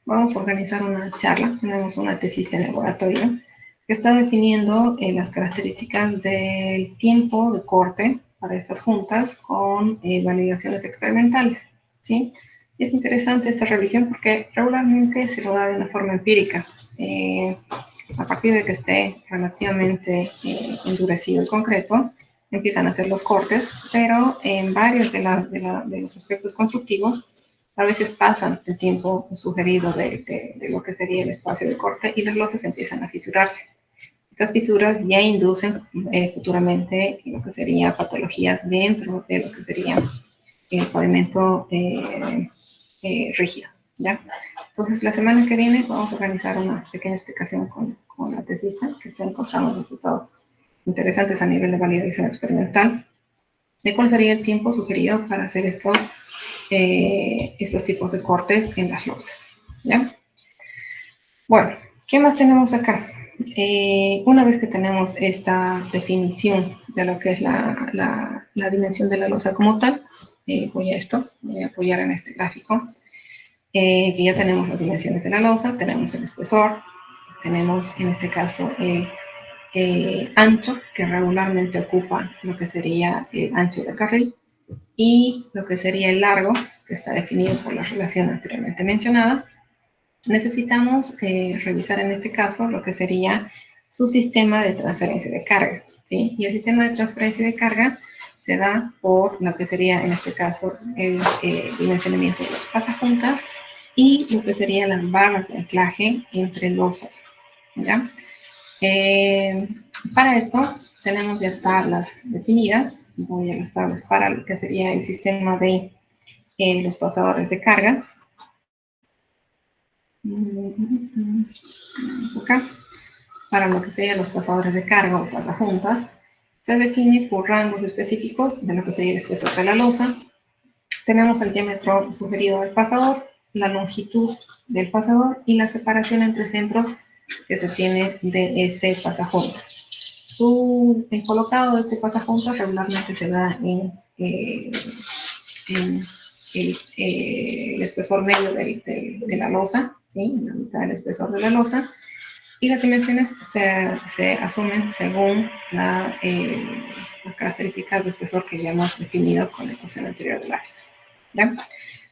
vamos a organizar una charla. Tenemos una tesis de laboratorio que está definiendo las características del tiempo de corte para estas juntas con validaciones experimentales, ¿sí? Y es interesante esta revisión porque regularmente se lo da de una forma empírica. A partir de que esté relativamente endurecido el concreto, empiezan a hacer los cortes, pero en varios de los aspectos constructivos a veces pasan el tiempo sugerido de lo que sería el espacio de corte y las losas empiezan a fisurarse. Estas fisuras ya inducen futuramente lo que sería patologías dentro de lo que sería el pavimento rígido, ¿ya? Entonces, la semana que viene vamos a organizar una pequeña explicación con la tesista que está encontrando resultados interesantes a nivel de validación experimental de cuál sería el tiempo sugerido para hacer estos tipos de cortes en las losas, ¿ya? Bueno, ¿qué más tenemos acá? Una vez que tenemos esta definición de lo que es la dimensión de la losa como tal, voy a apoyar en este gráfico, que ya tenemos las dimensiones de la losa, tenemos el espesor, tenemos en este caso el ancho, que regularmente ocupa lo que sería el ancho de carril, y lo que sería el largo, que está definido por la relación anteriormente mencionada. Necesitamos revisar en este caso lo que sería su sistema de transferencia de carga, ¿sí? Y el sistema de transferencia de carga se da por lo que sería en este caso el dimensionamiento de los pasajuntas y lo que serían las barras de anclaje entre losas, ¿ya? Para esto tenemos ya tablas definidas. Voy a las tablas para lo que sería el sistema de los pasadores de carga. Vamos acá. Para lo que serían los pasadores de carga o pasajuntas, se define por rangos específicos de lo que sería el espesor de la losa. Tenemos el diámetro sugerido del pasador, la longitud del pasador y la separación entre centros que se tiene de este pasajuntas. El colocado de este pasajuntas regularmente se da en el espesor medio de la losa, ¿sí? En la mitad del espesor de la losa, y las dimensiones se asumen según las características de espesor que ya hemos definido con la ecuación anterior del área. ¿Ya?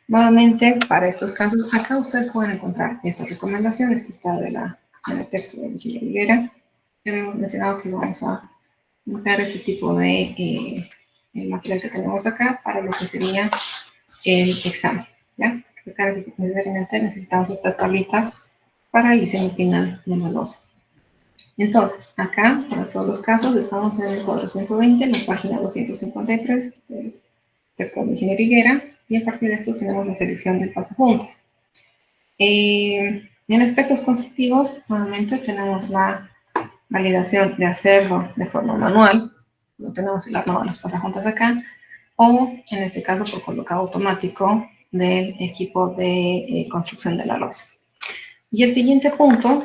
Nuevamente, para estos casos, acá ustedes pueden encontrar esta recomendación. Este está de la texto de Virginia Higuera. Ya habíamos mencionado que vamos a emplear este tipo de el material que tenemos acá para lo que sería el examen, ¿ya? Acá necesitamos estas tablitas para el diseño final de la losa. Entonces, acá, para todos los casos, estamos en el cuadro 120, en la página 253 del texto de Ingeniería Higuera, y a partir de esto tenemos la selección del pasajuntas. En aspectos constructivos, nuevamente tenemos la validación de hacerlo de forma manual, no tenemos el armado de los pasajuntas acá, o en este caso por colocado automático del equipo de construcción de la losa. Y el siguiente punto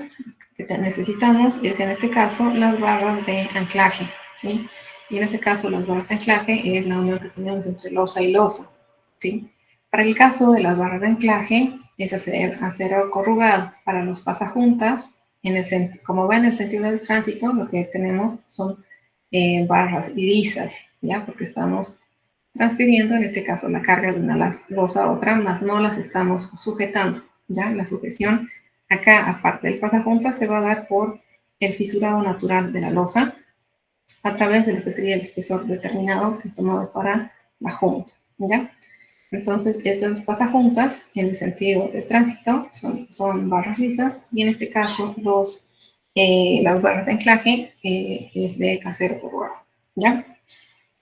que necesitamos es en este caso las barras de anclaje, ¿sí? Y en este caso las barras de anclaje es la unión que tenemos entre losa y losa, ¿sí? Para el caso de las barras de anclaje es acero corrugado. Para los pasajuntas, como va en el sentido del tránsito, lo que tenemos son barras lisas, ¿ya? Porque estamos transfiriendo, en este caso, la carga de una losa a otra, más no las estamos sujetando, ¿ya? La sujeción acá, aparte del pasajuntas, se va a dar por el fisurado natural de la losa a través de lo que sería el espesor determinado que es tomado para la junta, ¿ya? Entonces, estas pasajuntas, en el sentido de tránsito, son barras lisas, y en este caso, las barras de anclaje es de acero forrado, ¿ya?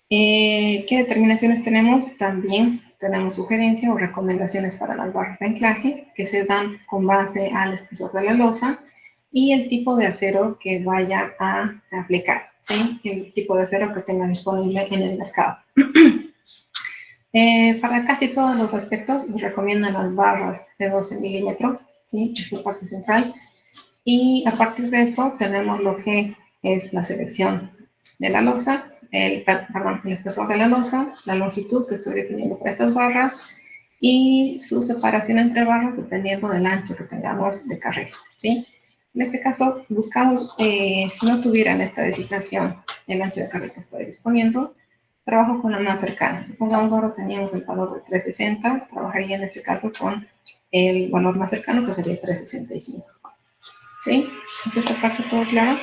¿Qué determinaciones tenemos? También tenemos sugerencias o recomendaciones para las barras de anclaje que se dan con base al espesor de la losa y el tipo de acero que vaya a aplicar, ¿sí? El tipo de acero que tenga disponible en el mercado. Para casi todos los aspectos nos recomiendan las barras de 12 milímetros, ¿sí? Es la parte central. Y a partir de esto tenemos lo que es la selección de la losa, el espesor de la losa, la longitud que estoy definiendo para estas barras y su separación entre barras dependiendo del ancho que tengamos de carril, ¿sí? En este caso buscamos, si no tuvieran esta designación, el ancho de carril que estoy disponiendo, trabajo con la más cercana. Supongamos ahora teníamos el valor de 360, trabajaría en este caso con el valor más cercano que sería 365. ¿Sí? ¿Es esta parte todo claro?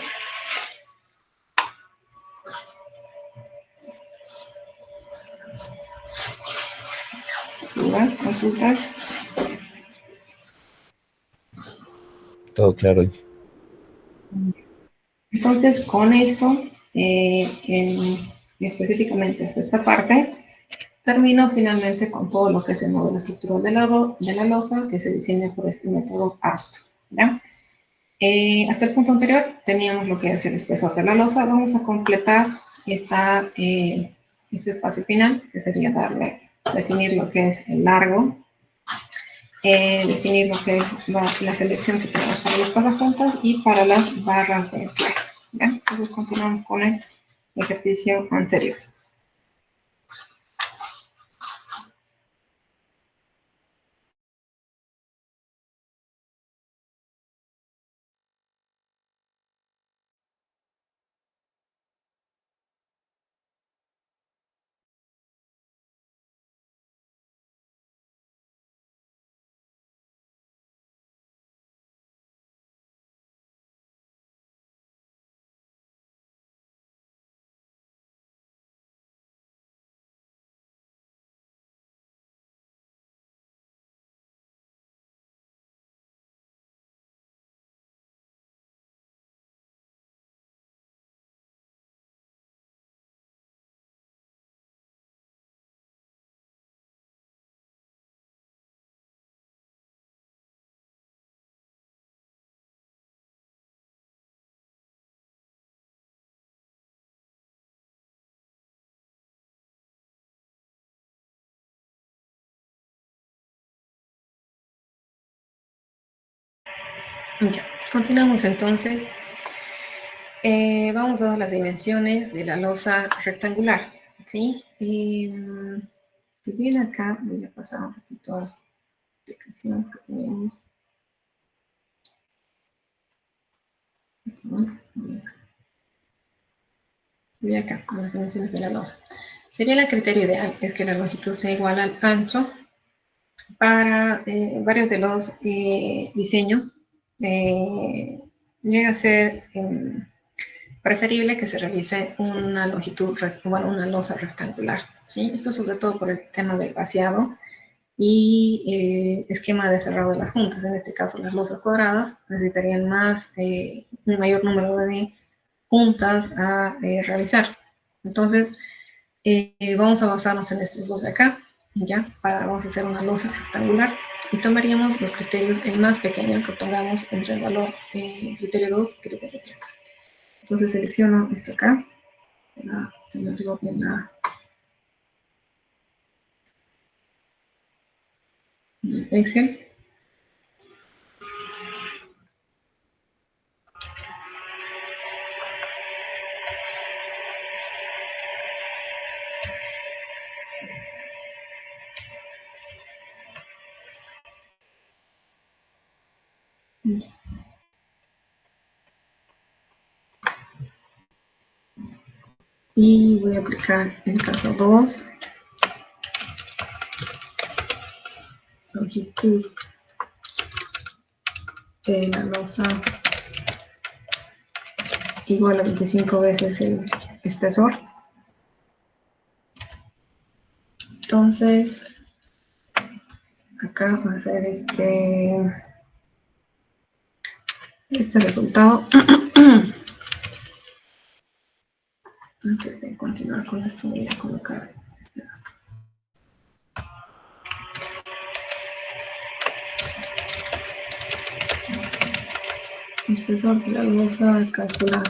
¿Dudas? ¿Consultas? Todo claro. Entonces, con esto, específicamente hasta esta parte, termino finalmente con todo lo que es el modelo estructural de la losa que se diseña por este método ARST, ¿ya? Hasta el punto anterior teníamos lo que es el espesor de la losa. Vamos a completar este espacio final, que sería definir lo que es el largo, definir lo que es la selección que tenemos para las pasajuntas y para las barras de anclaje, ¿ya? Entonces continuamos con el ejercicio anterior. Ya, continuamos entonces. Vamos a dar las dimensiones de la losa rectangular, ¿sí? Si bien acá voy a pasar un poquito a la aplicación que tenemos. Voy acá con las dimensiones de la losa. Sería el criterio ideal, es que la longitud sea igual al ancho. Para varios de los diseños, llega a ser preferible que se realice una longitud, bueno, una losa rectangular, ¿sí? Esto sobre todo por el tema del vaciado y esquema de cerrado de las juntas. En este caso, las losas cuadradas necesitarían un mayor número de juntas a realizar. Entonces, vamos a basarnos en estos dos de acá, ¿ya? Vamos a hacer una losa rectangular y tomaríamos los criterios, el más pequeño que pongamos entre el valor criterio 2 y criterio 3. Entonces selecciono esto acá, tenerlo en Excel. Y voy a aplicar el caso 2. Longitud de la losa igual a 25 veces el espesor. Entonces, acá va a ser este resultado. Antes de continuar con esto, voy a colocar este dato. Espesor de la losa calculado.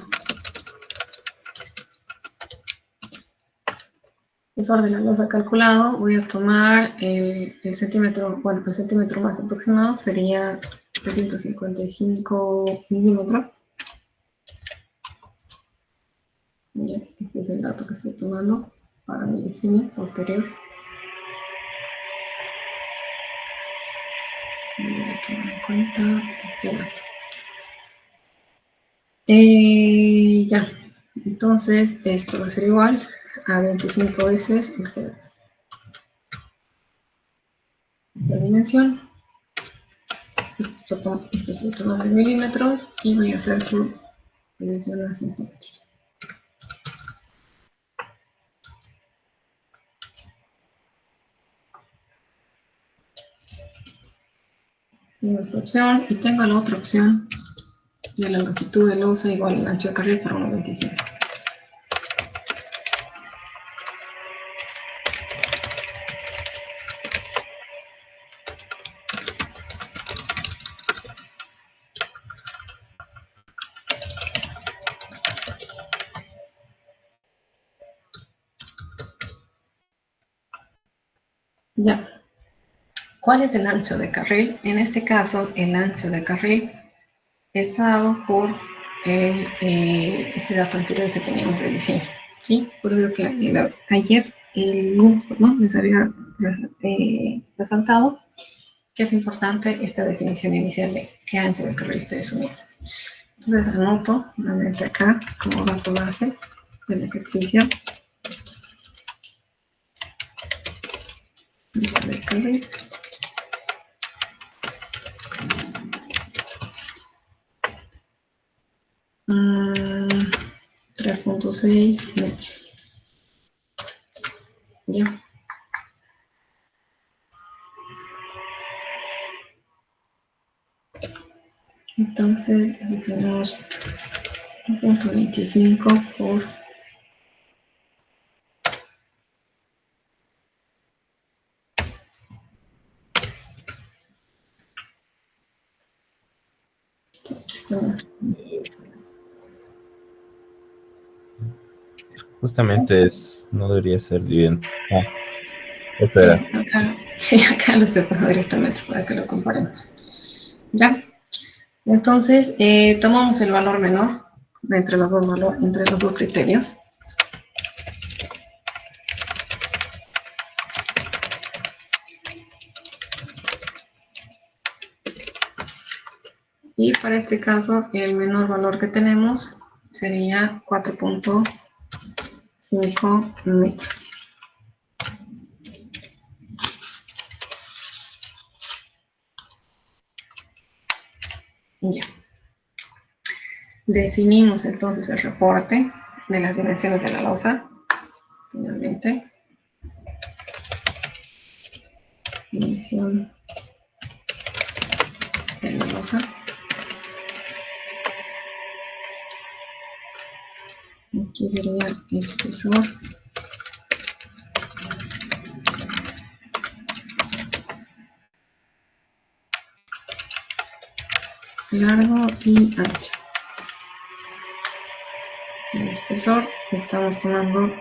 Espesor de la losa calculado, voy a tomar el centímetro, bueno, el centímetro más aproximado sería 355 milímetros. Ya, este es el dato que estoy tomando para mi diseño posterior. Voy a tomar en cuenta este dato. Ya, entonces esto va a ser igual a 25 veces esta dimensión. Esto estoy tomando en milímetros y voy a hacer su división a centímetros. Tengo esta opción y tengo la otra opción de la longitud de losa igual al ancho de carril para 1.25. Ya. ¿Cuál es el ancho de carril? En este caso, el ancho de carril está dado por este dato anterior que teníamos de diseño, ¿sí? Por eso que ayer el lunes, ¿no?, les había resaltado que es importante esta definición inicial de qué ancho de carril estoy asumiendo. Entonces anoto nuevamente acá como dato base del ejercicio. Ancho de carril. Mm, 3.6 metros. Ya. Entonces, aquí tenemos 1.25 por 1. Justamente no debería ser bien. Eso era. Sí, acá lo estoy poniendo directamente para que lo comparemos. ¿Ya? Entonces, tomamos el valor menor entre los dos criterios. Y para este caso, el menor valor que tenemos sería 4.5 metros. Ya. Definimos entonces el reporte de las dimensiones de la losa. Finalmente, dimensión de la losa. Aquí sería espesor. Largo y ancho. El espesor estamos tomando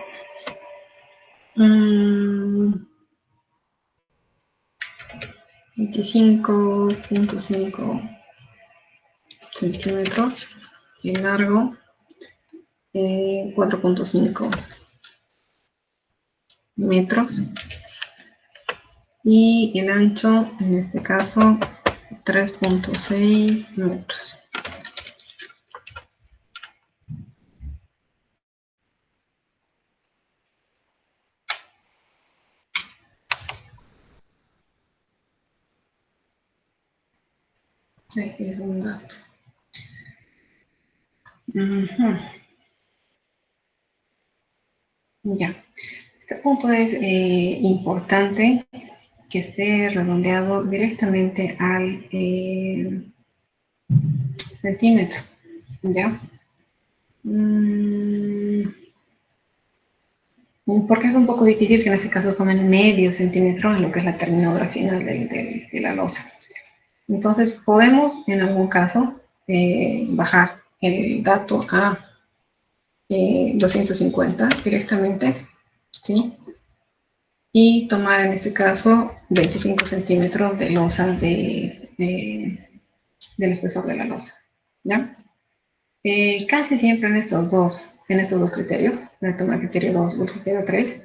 25.5 centímetros. El largo 4.5 metros. Y el ancho, en este caso, 3.6 metros. Sí, es un dato. Ujú. Ya. Este punto es importante que esté redondeado directamente al centímetro. ¿Ya? Porque es un poco difícil que en este caso tomen medio centímetro en lo que es la terminadura final de la losa. Entonces podemos en algún caso bajar el dato a 250 directamente, ¿sí? Y tomar en este caso 25 centímetros de losa del espesor de la losa, ¿ya? Casi siempre en estos dos criterios, voy a tomar el criterio 2 o el criterio 3,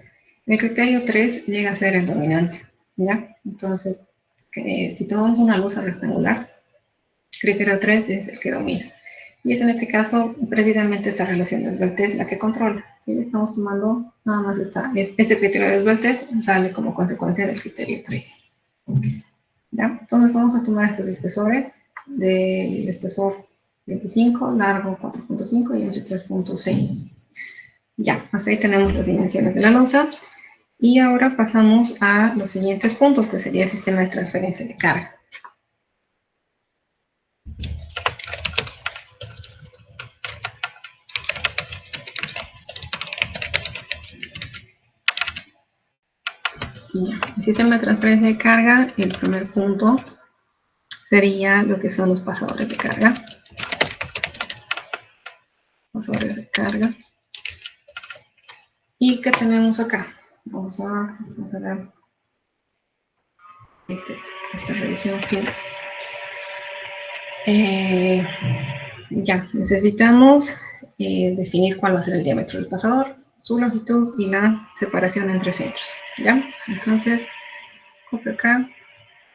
el criterio 3 llega a ser el dominante, ¿ya? Entonces, si tomamos una losa rectangular, criterio 3 es el que domina. Y es en este caso precisamente esta relación de esbeltez la que controla. ¿Sí? Estamos tomando nada más este criterio de esbeltez sale como consecuencia del criterio 3. ¿Ya? Entonces vamos a tomar estos espesores del espesor 25, largo 4.5 y ancho 3.6. Ya, hasta ahí tenemos las dimensiones de la losa. Y ahora pasamos a los siguientes puntos, que sería el sistema de transferencia de carga. Ya, el sistema de transferencia de carga, el primer punto sería lo que son los pasadores de carga. Pasadores de carga. ¿Y qué tenemos acá? Vamos a ver esta revisión final. Ya, necesitamos definir cuál va a ser el diámetro del pasador, su longitud y la separación entre centros. ¿Ya? Entonces, copio acá.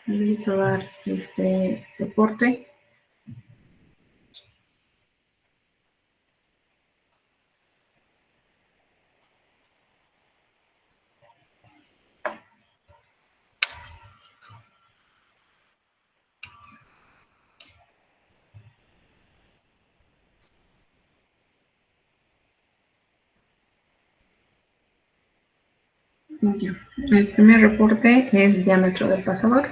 Necesito dar este reporte. Ya. El primer reporte es el diámetro del pasador.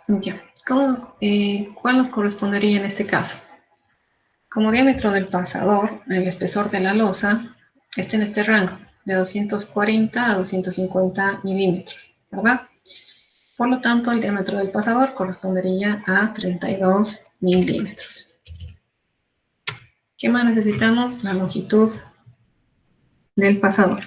Ya. ¿Cuál nos correspondería en este caso? Como diámetro del pasador, el espesor de la losa está en este rango, de 240 a 250 milímetros, ¿verdad? Por lo tanto, el diámetro del pasador correspondería a 32 milímetros. ¿Qué más necesitamos? La longitud del pasador.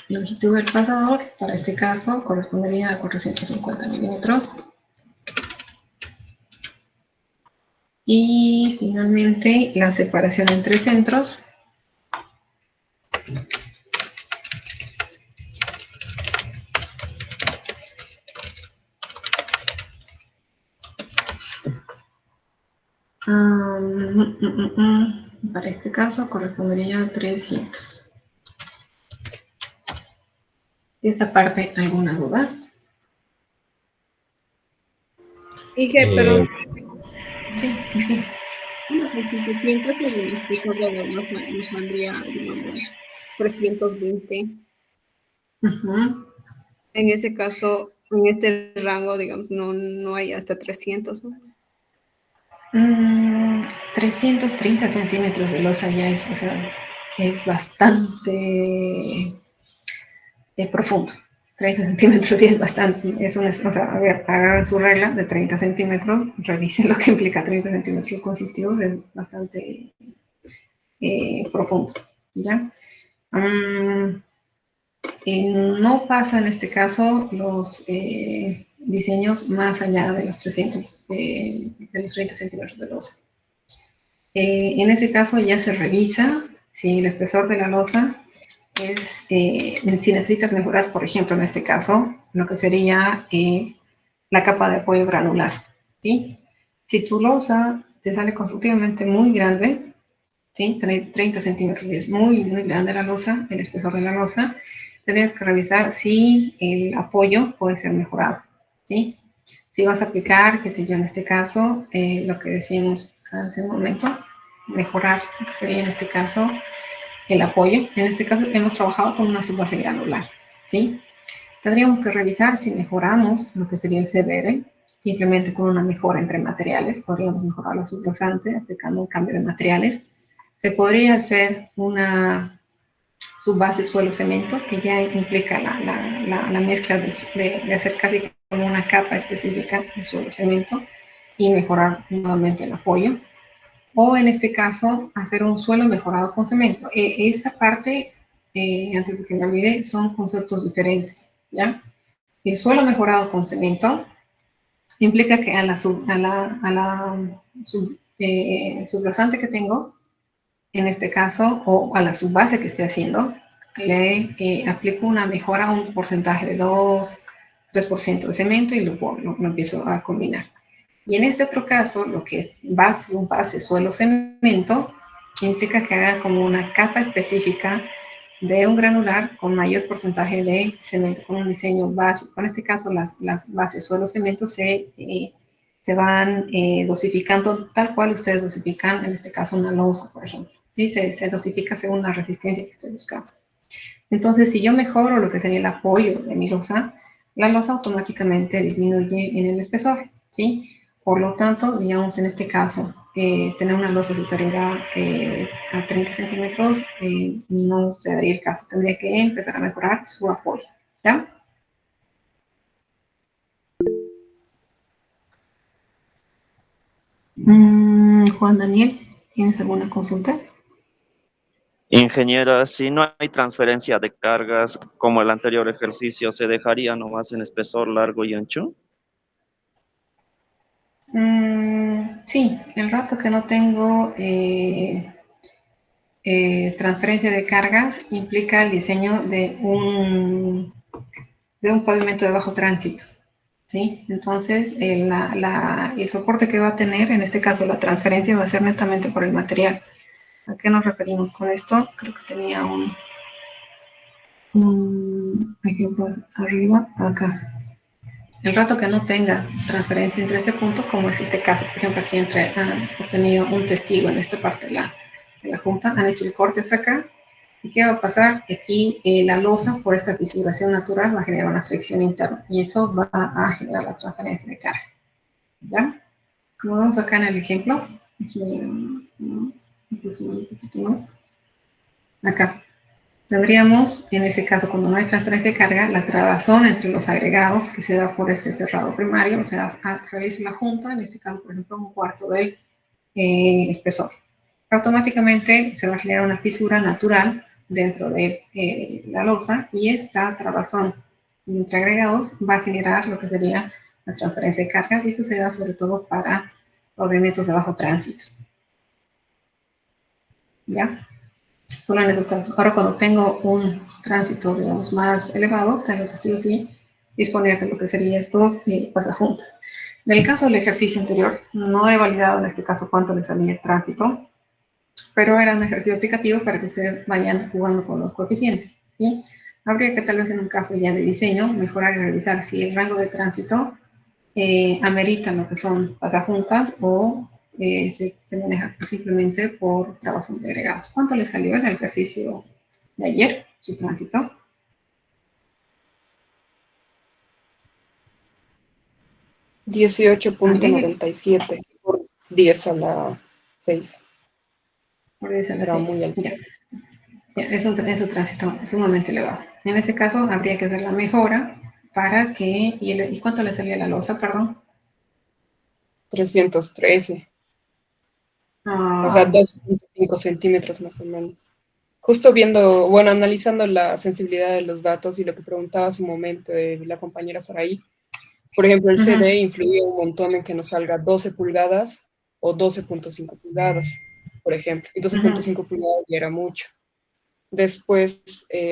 La longitud del pasador, para este caso, correspondería a 450 milímetros. Y finalmente, la separación entre centros. Para este caso, correspondería a 300. ¿Esta parte alguna duda? Dije, perdón, Sí, sí. una consulta. Si en caso del espesor de la losa nos saldría, digamos, 320. Ujú. En ese caso, en este rango, digamos, no hay hasta 300, ¿no? 330 centímetros de losa ya es, o sea, es bastante profundo. 30 centímetros sí es bastante, o sea, a ver, hagan su regla de 30 centímetros, revisen lo que implica 30 centímetros constructivos, es bastante profundo, ¿ya? No pasa en este caso los diseños más allá de los 300, de los 30 centímetros de losa. En ese caso ya se revisa si el espesor de la losa es, si necesitas mejorar, por ejemplo, en este caso, lo que sería la capa de apoyo granular, ¿sí? Si tu losa te sale constructivamente muy grande, ¿sí? 30 centímetros, es muy, muy grande la losa, el espesor de la losa, tendrías que revisar si el apoyo puede ser mejorado, ¿sí? Si vas a aplicar, qué sé yo, en este caso, lo que decíamos hace un momento, mejorar, sería en este caso el apoyo. En este caso hemos trabajado con una subbase granular, ¿sí? Tendríamos que revisar si mejoramos lo que sería el CDR, simplemente con una mejora entre materiales. Podríamos mejorar la subbasante aplicando un cambio de materiales. Se podría hacer una subbase suelo-cemento, que ya implica la mezcla de hacer casi como una capa específica de suelo-cemento y mejorar nuevamente el apoyo. O en este caso, hacer un suelo mejorado con cemento. Esta parte, antes de que me olvide, son conceptos diferentes, ¿ya? El suelo mejorado con cemento implica que a la subbasante que tengo, en este caso, o a la subbase que esté haciendo, le aplico una mejora, un porcentaje de 2-3% de cemento y lo empiezo a combinar. Y en este otro caso, lo que es un base suelo cemento, implica que haga como una capa específica de un granular con mayor porcentaje de cemento, con un diseño básico. En este caso, las bases suelo cemento se van dosificando tal cual ustedes dosifican, en este caso, una losa, por ejemplo. ¿Sí? Se dosifica según la resistencia que estoy buscando. Entonces, si yo mejoro lo que sería el apoyo de mi losa, la losa automáticamente disminuye en el espesor, ¿sí? Por lo tanto, digamos, en este caso, tener una losa superior a 30 centímetros no se daría el caso. Tendría que empezar a mejorar su apoyo, ¿ya? Juan Daniel, ¿tienes alguna consulta? Ingeniera, si no hay transferencia de cargas como el anterior ejercicio, ¿se dejaría nomás en espesor largo y ancho? Sí, el rato que no tengo transferencia de cargas implica el diseño de un pavimento de bajo tránsito, ¿sí? Entonces, el soporte que va a tener, en este caso la transferencia, va a ser netamente por el material. ¿A qué nos referimos con esto? Creo que tenía un ejemplo arriba, acá. El rato que no tenga transferencia entre este punto, como es este caso, por ejemplo, aquí han obtenido un testigo en esta parte de la junta, han hecho el corte hasta acá, ¿y qué va a pasar? Aquí la losa, por esta fisuración natural, va a generar una fricción interna, y eso va a generar la transferencia de carga, ¿ya? Como vemos acá en el ejemplo, aquí, un poquito más, acá. Tendríamos, en ese caso, cuando no hay transferencia de carga, la trabazón entre los agregados que se da por este cerrado primario, o sea, realiza la junta, en este caso, por ejemplo, un cuarto de espesor. Automáticamente se va a generar una fisura natural dentro de la losa y esta trabazón entre agregados va a generar lo que sería la transferencia de carga, y esto se da sobre todo para pavimentos de bajo tránsito. ¿Ya? Solo en esos casos. Ahora, cuando tengo un tránsito, digamos, más elevado, tengo que sí o sí disponer de lo que serían estos pasajuntas. En el caso del ejercicio anterior, no he validado en este caso cuánto le salía el tránsito, pero era un ejercicio aplicativo para que ustedes vayan jugando con los coeficientes, ¿sí? Habría que tal vez en un caso ya de diseño mejorar y revisar si el rango de tránsito amerita lo que son pasajuntas o se maneja simplemente por trabazón de agregados. ¿Cuánto le salió en el ejercicio de ayer, su tránsito? $18.97 por 10 a la 6. Por 10 a la Era 6. muy alto. Ya, es un tránsito sumamente elevado. En ese caso, habría que hacer la mejora para que... ¿Y cuánto le salía la losa, perdón? 313. O sea, 2.5 centímetros más o menos. justo viendo, bueno, analizando la sensibilidad de los datos y lo que preguntaba hace un momento la compañera Saraí, por ejemplo, el CD influye un montón en que nos salga 12 pulgadas o 12.5 pulgadas, por ejemplo. Y 12.5 pulgadas ya era mucho. Después,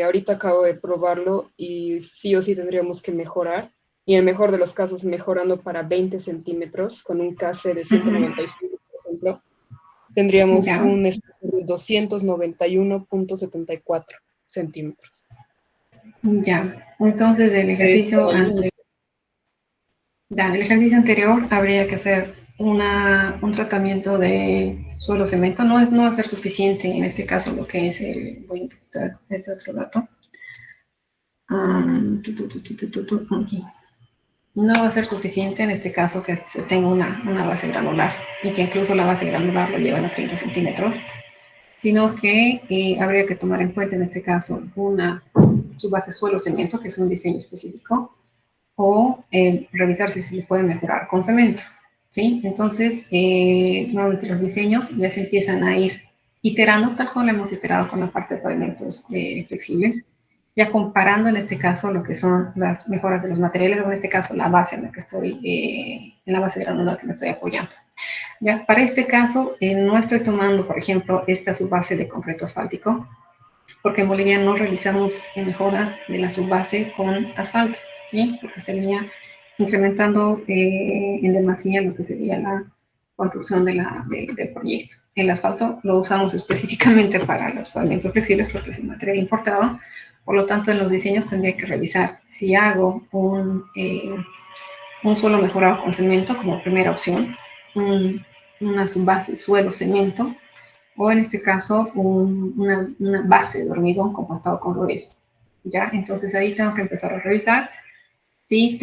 ahorita acabo de probarlo y sí o sí tendríamos que mejorar. Y en el mejor de los casos, mejorando para 20 centímetros, con un KC de 195, por ejemplo, tendríamos un espesor de 291.74 centímetros. Ya, entonces el ejercicio anterior habría que hacer un tratamiento de suelo cemento. No va a ser suficiente en este caso lo que es voy a importar este otro dato. Aquí. No va a ser suficiente en este caso que se tenga una base granular y que incluso la base granular lo llevan a 30 centímetros, sino que habría que tomar en cuenta en este caso su base suelo cemento, que es un diseño específico, o revisar si se le puede mejorar con cemento, ¿sí? Entonces, nuevamente los diseños ya se empiezan a ir iterando, tal como lo hemos iterado con la parte de pavimentos flexibles, ya comparando en este caso lo que son las mejoras de los materiales, o en este caso la base en la que estoy, en la base granular que me estoy apoyando. Ya, para este caso, no estoy tomando, por ejemplo, esta subbase de concreto asfáltico, porque en Bolivia no realizamos mejoras de la subbase con asfalto, ¿sí? Porque estaría incrementando en demasía lo que sería la construcción del proyecto. El asfalto lo usamos específicamente para los pavimentos flexibles porque es un material importado, por lo tanto en los diseños tendría que revisar si hago un suelo mejorado con cemento como primera opción, una subbase suelo cemento, o en este caso una base de hormigón compactado con rodillo. ¿Ya? Entonces ahí tengo que empezar a revisar si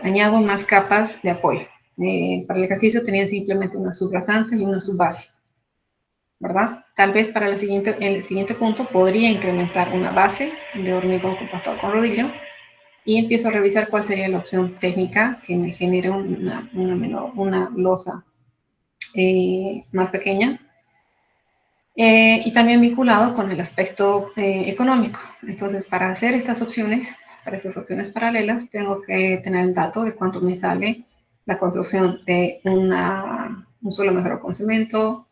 añado más capas de apoyo. Para el ejercicio tenía simplemente una subrasante y una subbase, ¿verdad? Tal vez para el siguiente punto podría incrementar una base de hormigón compactado con rodillo y empiezo a revisar cuál sería la opción técnica que me genere una losa más pequeña. Y también vinculado con el aspecto económico. Entonces, para hacer estas opciones, para esas opciones paralelas, tengo que tener el dato de cuánto me sale la construcción de un suelo mejorado con cemento,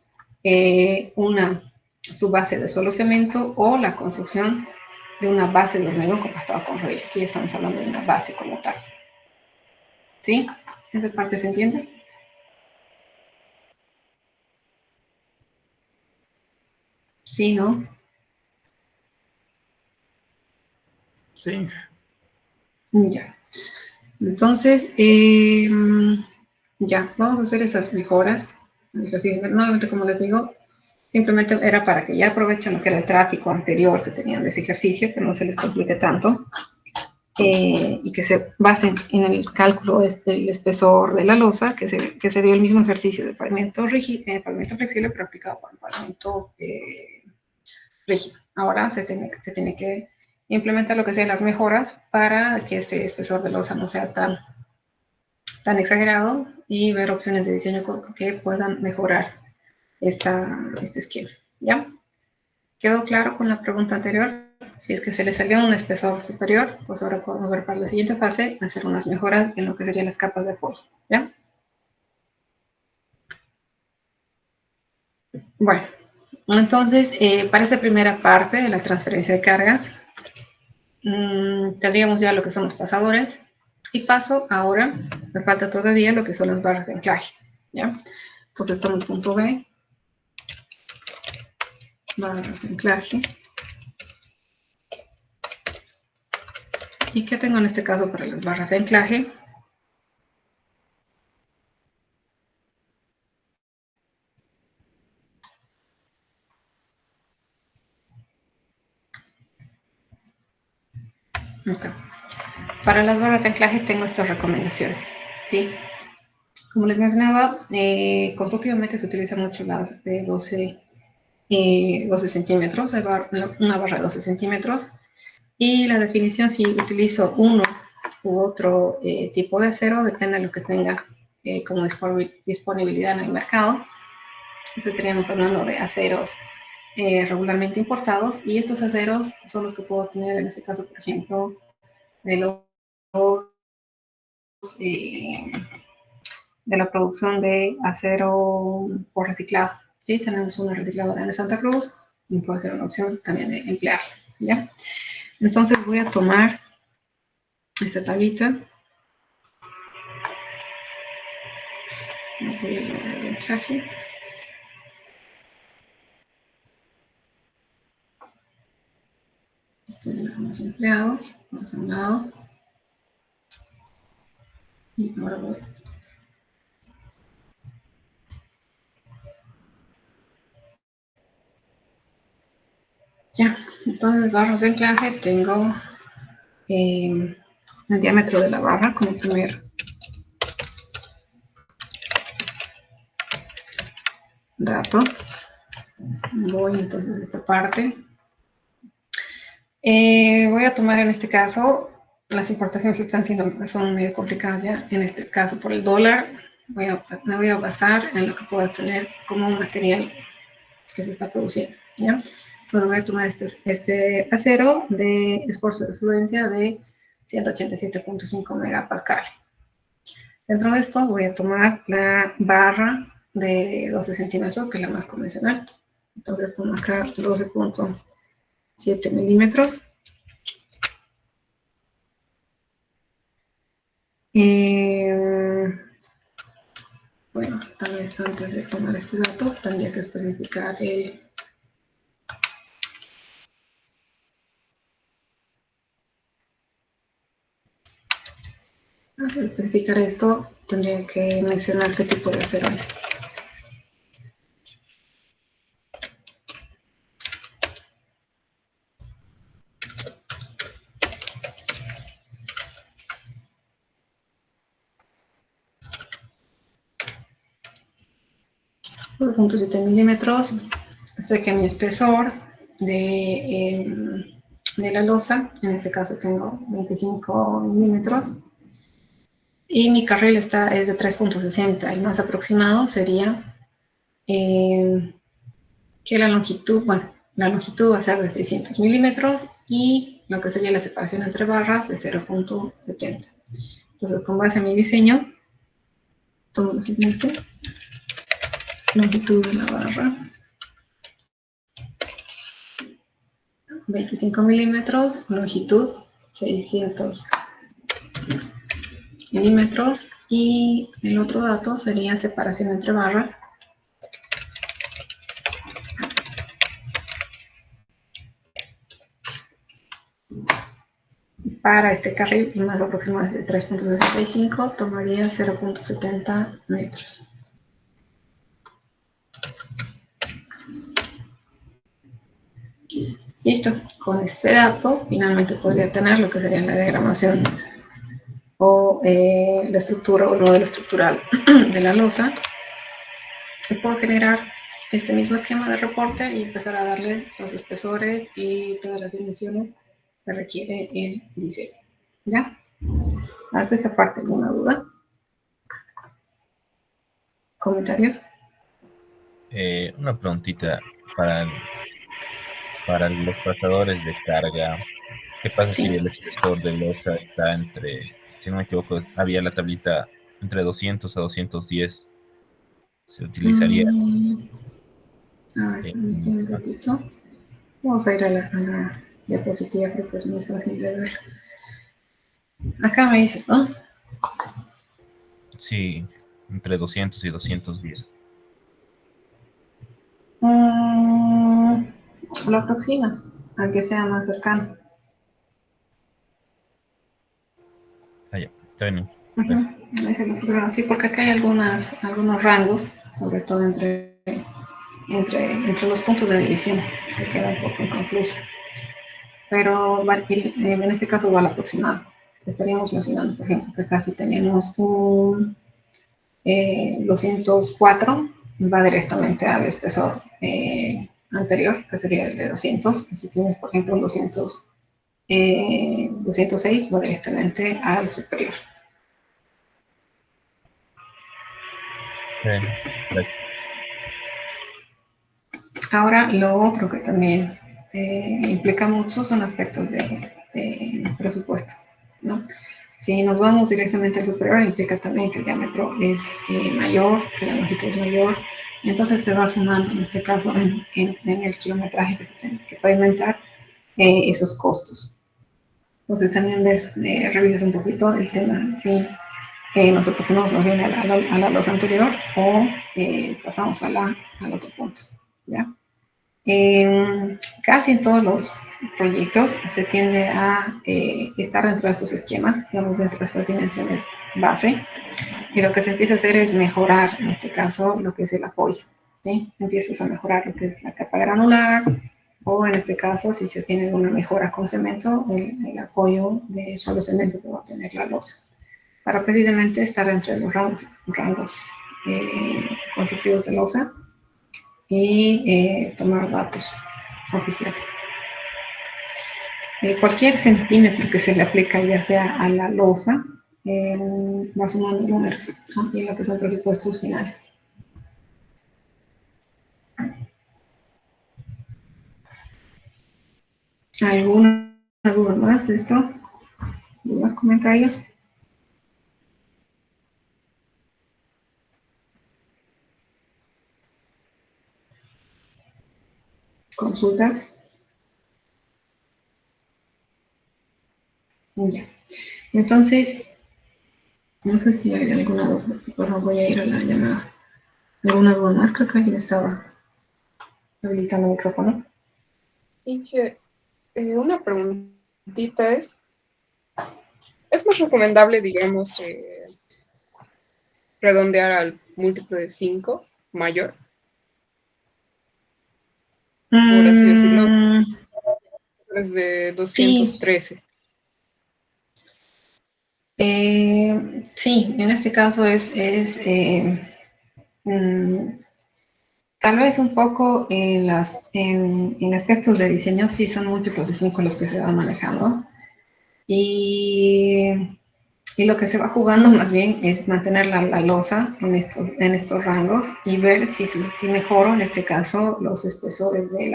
una subbase de suelo cemento o la construcción de una base de hormigón compactado con rodillo. Aquí estamos hablando de una base como tal. ¿Sí? ¿Esa parte se entiende? Sí, ¿no? Sí. Ya. Entonces, ya, vamos a hacer esas mejoras. Nuevamente, como les digo, simplemente era para que ya aprovechen lo que era el tráfico anterior que tenían de ese ejercicio, que no se les complique tanto, y que se basen en el cálculo del espesor de la losa, que se dio el mismo ejercicio de pavimento flexible, pero aplicado para el pavimento rígido. Ahora se tiene que implementar lo que sean las mejoras para que este espesor de losa no sea tan exagerado y ver opciones de diseño que puedan mejorar este esquema. ¿Ya? ¿Quedó claro con la pregunta anterior? Si es que se le salió un espesor superior, pues ahora podemos ver para la siguiente fase hacer unas mejoras en lo que serían las capas de apoyo. ¿Ya? Bueno, entonces, para esta primera parte de la transferencia de cargas, tendríamos ya lo que son los pasadores. Y paso ahora, me falta todavía lo que son las barras de anclaje. ¿Ya? Entonces estamos en el punto B. Barras de anclaje. ¿Y qué tengo en este caso para las barras de anclaje? Okay. Para las barras de anclaje tengo estas recomendaciones, ¿sí? Como les mencionaba, constructivamente se utiliza mucho las de 12 centímetros, una barra de 12 centímetros, y la definición si utilizo uno u otro tipo de acero depende de lo que tenga como disponibilidad en el mercado. Entonces estaríamos hablando de aceros regularmente importados, y estos aceros son los que puedo tener en este caso, por ejemplo, de de la producción de acero por reciclado. ¿Sí? Tenemos una recicladora en Santa Cruz y puede ser una opción también de emplear. ¿Ya? Entonces voy a tomar esta tablita. Voy a dar el traje. Esto ya lo hemos empleado, hemos andado. Y ahora voy a esto. Ya, entonces barras de anclaje tengo el diámetro de la barra como primer dato. Voy entonces a esta parte. Voy a tomar en este caso, las importaciones son medio complicadas ya, en este caso por el dólar, me voy a basar en lo que puedo tener como un material que se está produciendo, ¿ya? Entonces voy a tomar este acero de esfuerzo de fluencia de 187.5 megapascales. Dentro de esto voy a tomar la barra de 12 centímetros, que es la más convencional. Entonces tomo acá 12.7 milímetros. Bueno, tal vez antes de tomar este dato, tendría que especificar antes de especificar esto, tendría que mencionar qué tipo de acero es. .7 milímetros. Sé que mi espesor de la losa, en este caso tengo 25 milímetros, y mi carril es de 3.60. El más aproximado sería que la longitud va a ser de 600 milímetros y lo que sería la separación entre barras de 0.70. Entonces, con base a mi diseño, tomo lo siguiente: longitud de la barra, 25 milímetros, longitud 600 milímetros, y el otro dato sería separación entre barras, para este carril, el más aproximado es de 3.65, tomaría 0.70 metros. Listo, con este dato finalmente podría tener lo que sería la diagramación o la estructura o el modelo estructural de la losa. Y puedo generar este mismo esquema de reporte y empezar a darle los espesores y todas las dimensiones que requiere el diseño. ¿Ya? Hasta esta parte, ¿alguna duda? ¿Comentarios? Una preguntita para, para los pasadores de carga. ¿Qué pasa si el espesor de losa está entre, si no me equivoco, había la tablita entre 200 a 210? ¿Se utilizaría? A ver, un ratito. Vamos a ir a la diapositiva, creo que es más fácil de ver. Acá me dices, ¿no? Sí, entre 200 y 210. Lo aproximas, al que sea más cercano. Ah, ya, está bien. Gracias. Sí, porque acá hay algunos rangos, sobre todo entre los puntos de división, que queda un poco inconcluso. Pero en este caso va al aproximado. Estaríamos mencionando, por ejemplo, que acá si tenemos un 204, va directamente al espesor anterior, que sería el de 200. Y si tienes, por ejemplo, un 206, va directamente al superior. Gracias. Ahora, lo otro que también implica mucho son aspectos de presupuesto, ¿no? Si nos vamos directamente al superior, implica también que el diámetro es mayor, que la longitud es mayor, entonces se va sumando, en este caso, en el kilometraje que se tiene que pavimentar, esos costos. Entonces también revisas un poquito el tema, si nos aproximamos más bien a la losa anterior o pasamos al otro punto, ¿ya? Casi en todos los proyectos se tiende a estar dentro de estos esquemas, digamos, dentro de estas dimensiones base, y lo que se empieza a hacer es mejorar, en este caso, lo que es el apoyo, ¿sí? Empiezas a mejorar lo que es la capa granular, o en este caso, si se tiene una mejora con cemento, el apoyo de suelo cemento que va a tener la losa, para precisamente estar dentro de los rangos constructivos de losa y tomar datos oficiales. Cualquier centímetro que se le aplica, ya sea a la losa, va sumando números, ¿no? Y lo que son presupuestos finales. ¿Alguna duda más de esto? ¿Dudas, comentarios? ¿Consultas? Ya. Entonces, no sé si hay alguna duda, pero voy a ir a la llamada. ¿Alguna duda más? Creo que alguien estaba habilitando el micrófono. Y que una preguntita es más recomendable, digamos, redondear al múltiplo de 5 mayor? Por así decirlo, es de 213. Sí, en este caso tal vez un poco en aspectos de diseño, sí son múltiplos de 5 los que se van manejando. Y lo que se va jugando más bien es mantener la losa en estos rangos y ver si mejoro, en este caso, los espesores de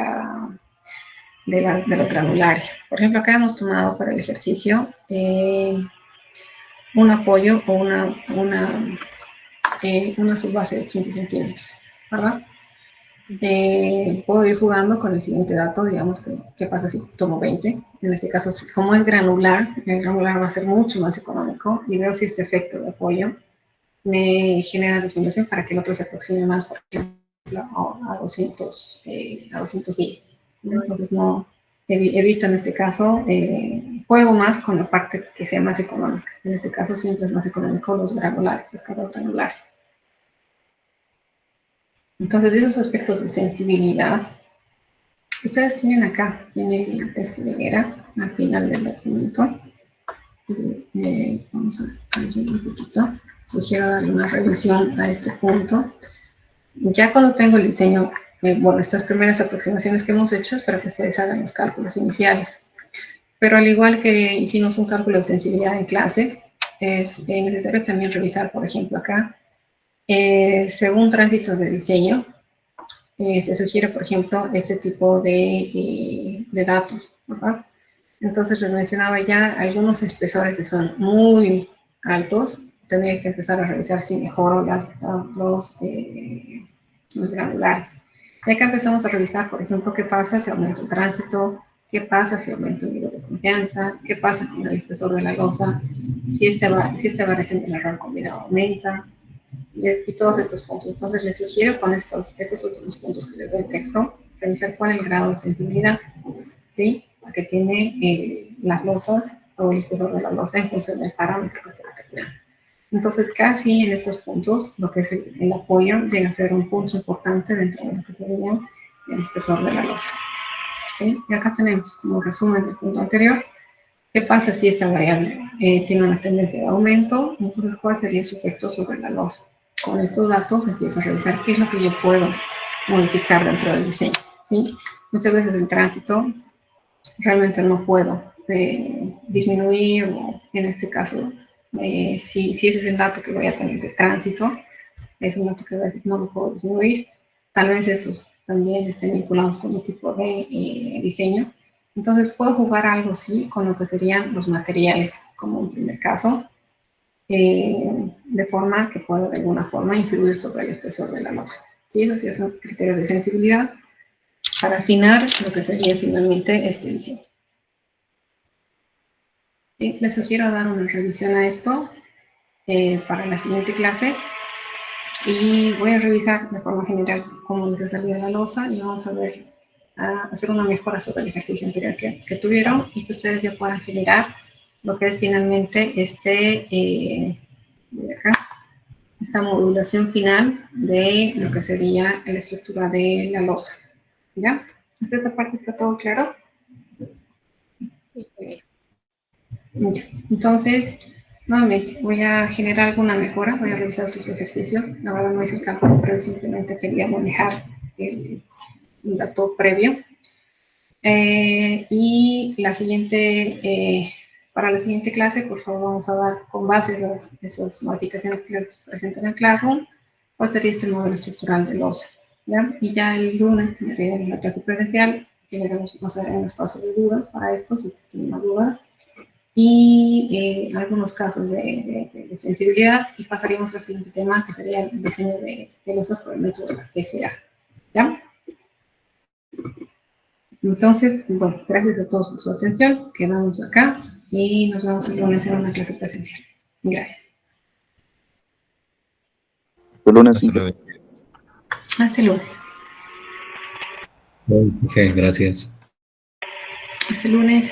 los granulares. Por ejemplo, acá hemos tomado para el ejercicio un apoyo o una subbase de 15 centímetros, ¿verdad? Puedo ir jugando con el siguiente dato, digamos, ¿qué pasa si tomo 20? En este caso, como es granular, el granular va a ser mucho más económico y veo si este efecto de apoyo me genera disminución para que el otro se aproxime más, por ejemplo, a 210. Entonces, no evito en este caso, juego más con la parte que sea más económica. En este caso, siempre es más económico los granulares, los carros granulares. Entonces, esos aspectos de sensibilidad, ustedes tienen acá, en el texto de Higuera, al final del documento. Vamos a ver un poquito. Sugiero darle una revisión a este punto. Ya cuando tengo el diseño, bueno, estas primeras aproximaciones que hemos hecho es para que ustedes hagan los cálculos iniciales. Pero al igual que hicimos un cálculo de sensibilidad en clases, es necesario también revisar, por ejemplo, acá, según tránsitos de diseño, se sugiere, por ejemplo, este tipo de datos, ¿verdad? Entonces les mencionaba ya algunos espesores que son muy altos. Tendría que empezar a revisar si mejoro los granulares. Y acá empezamos a revisar, por ejemplo, qué pasa si aumento el tránsito, qué pasa si aumento el nivel de confianza, qué pasa con el espesor de la losa, si esta variación del error combinado aumenta, y todos estos puntos. Entonces les sugiero con estos últimos puntos que les doy el texto, revisar cuál es el grado de sensibilidad, ¿sí? Que tiene las losas o el espesor de la losa en función del parámetro que se determina. Entonces, casi en estos puntos, lo que es el apoyo llega a ser un punto importante dentro de lo que sería el espesor de la losa, ¿sí? Y acá tenemos como resumen del punto anterior. ¿Qué pasa si esta variable tiene una tendencia de aumento? Entonces, ¿cuál sería su efecto sobre la losa? Con estos datos empiezo a revisar qué es lo que yo puedo modificar dentro del diseño, ¿sí? Muchas veces el tránsito realmente no puedo disminuir, o en este caso, si ese es el dato que voy a tener de tránsito, es un dato que a veces no lo puedo disminuir. Tal vez estos también estén vinculados con un tipo de diseño. Entonces puedo jugar algo así con lo que serían los materiales, como un primer caso, de forma que pueda de alguna forma influir sobre el espesor de la losa. ¿Sí? Esos sí son criterios de sensibilidad para afinar lo que sería finalmente este diseño. ¿Sí? Les sugiero dar una revisión a esto para la siguiente clase. Y voy a revisar de forma general cómo les ha salido la losa y vamos a ver, hacer una mejora sobre el ejercicio anterior que tuvieron y que ustedes ya puedan generar lo que es finalmente de acá, esta modulación final de lo que sería la estructura de la losa. ¿Ya? ¿Hasta esta parte está todo claro? Sí, Ya. Entonces, nuevamente, voy a generar alguna mejora, voy a revisar sus ejercicios. La verdad no hice el cálculo, pero simplemente quería manejar el dato previo. Y la siguiente, para la siguiente clase, por favor, vamos a dar con base esas modificaciones que les presentan en Classroom, cuál sería este modelo estructural de losa. ¿Ya? Y ya el lunes tendremos la clase presencial, generaremos un espacio de dudas para esto, si tienen más dudas, y algunos casos de sensibilidad, y pasaríamos al siguiente tema, que sería el diseño de losas por el método de la PSA. ¿Ya? Entonces, bueno, gracias a todos por su atención, quedamos acá y nos vemos el lunes en una clase presencial. Gracias. Hasta lunes, Hasta Inge. luego. Hasta el lunes. Ok, gracias. Hasta el lunes.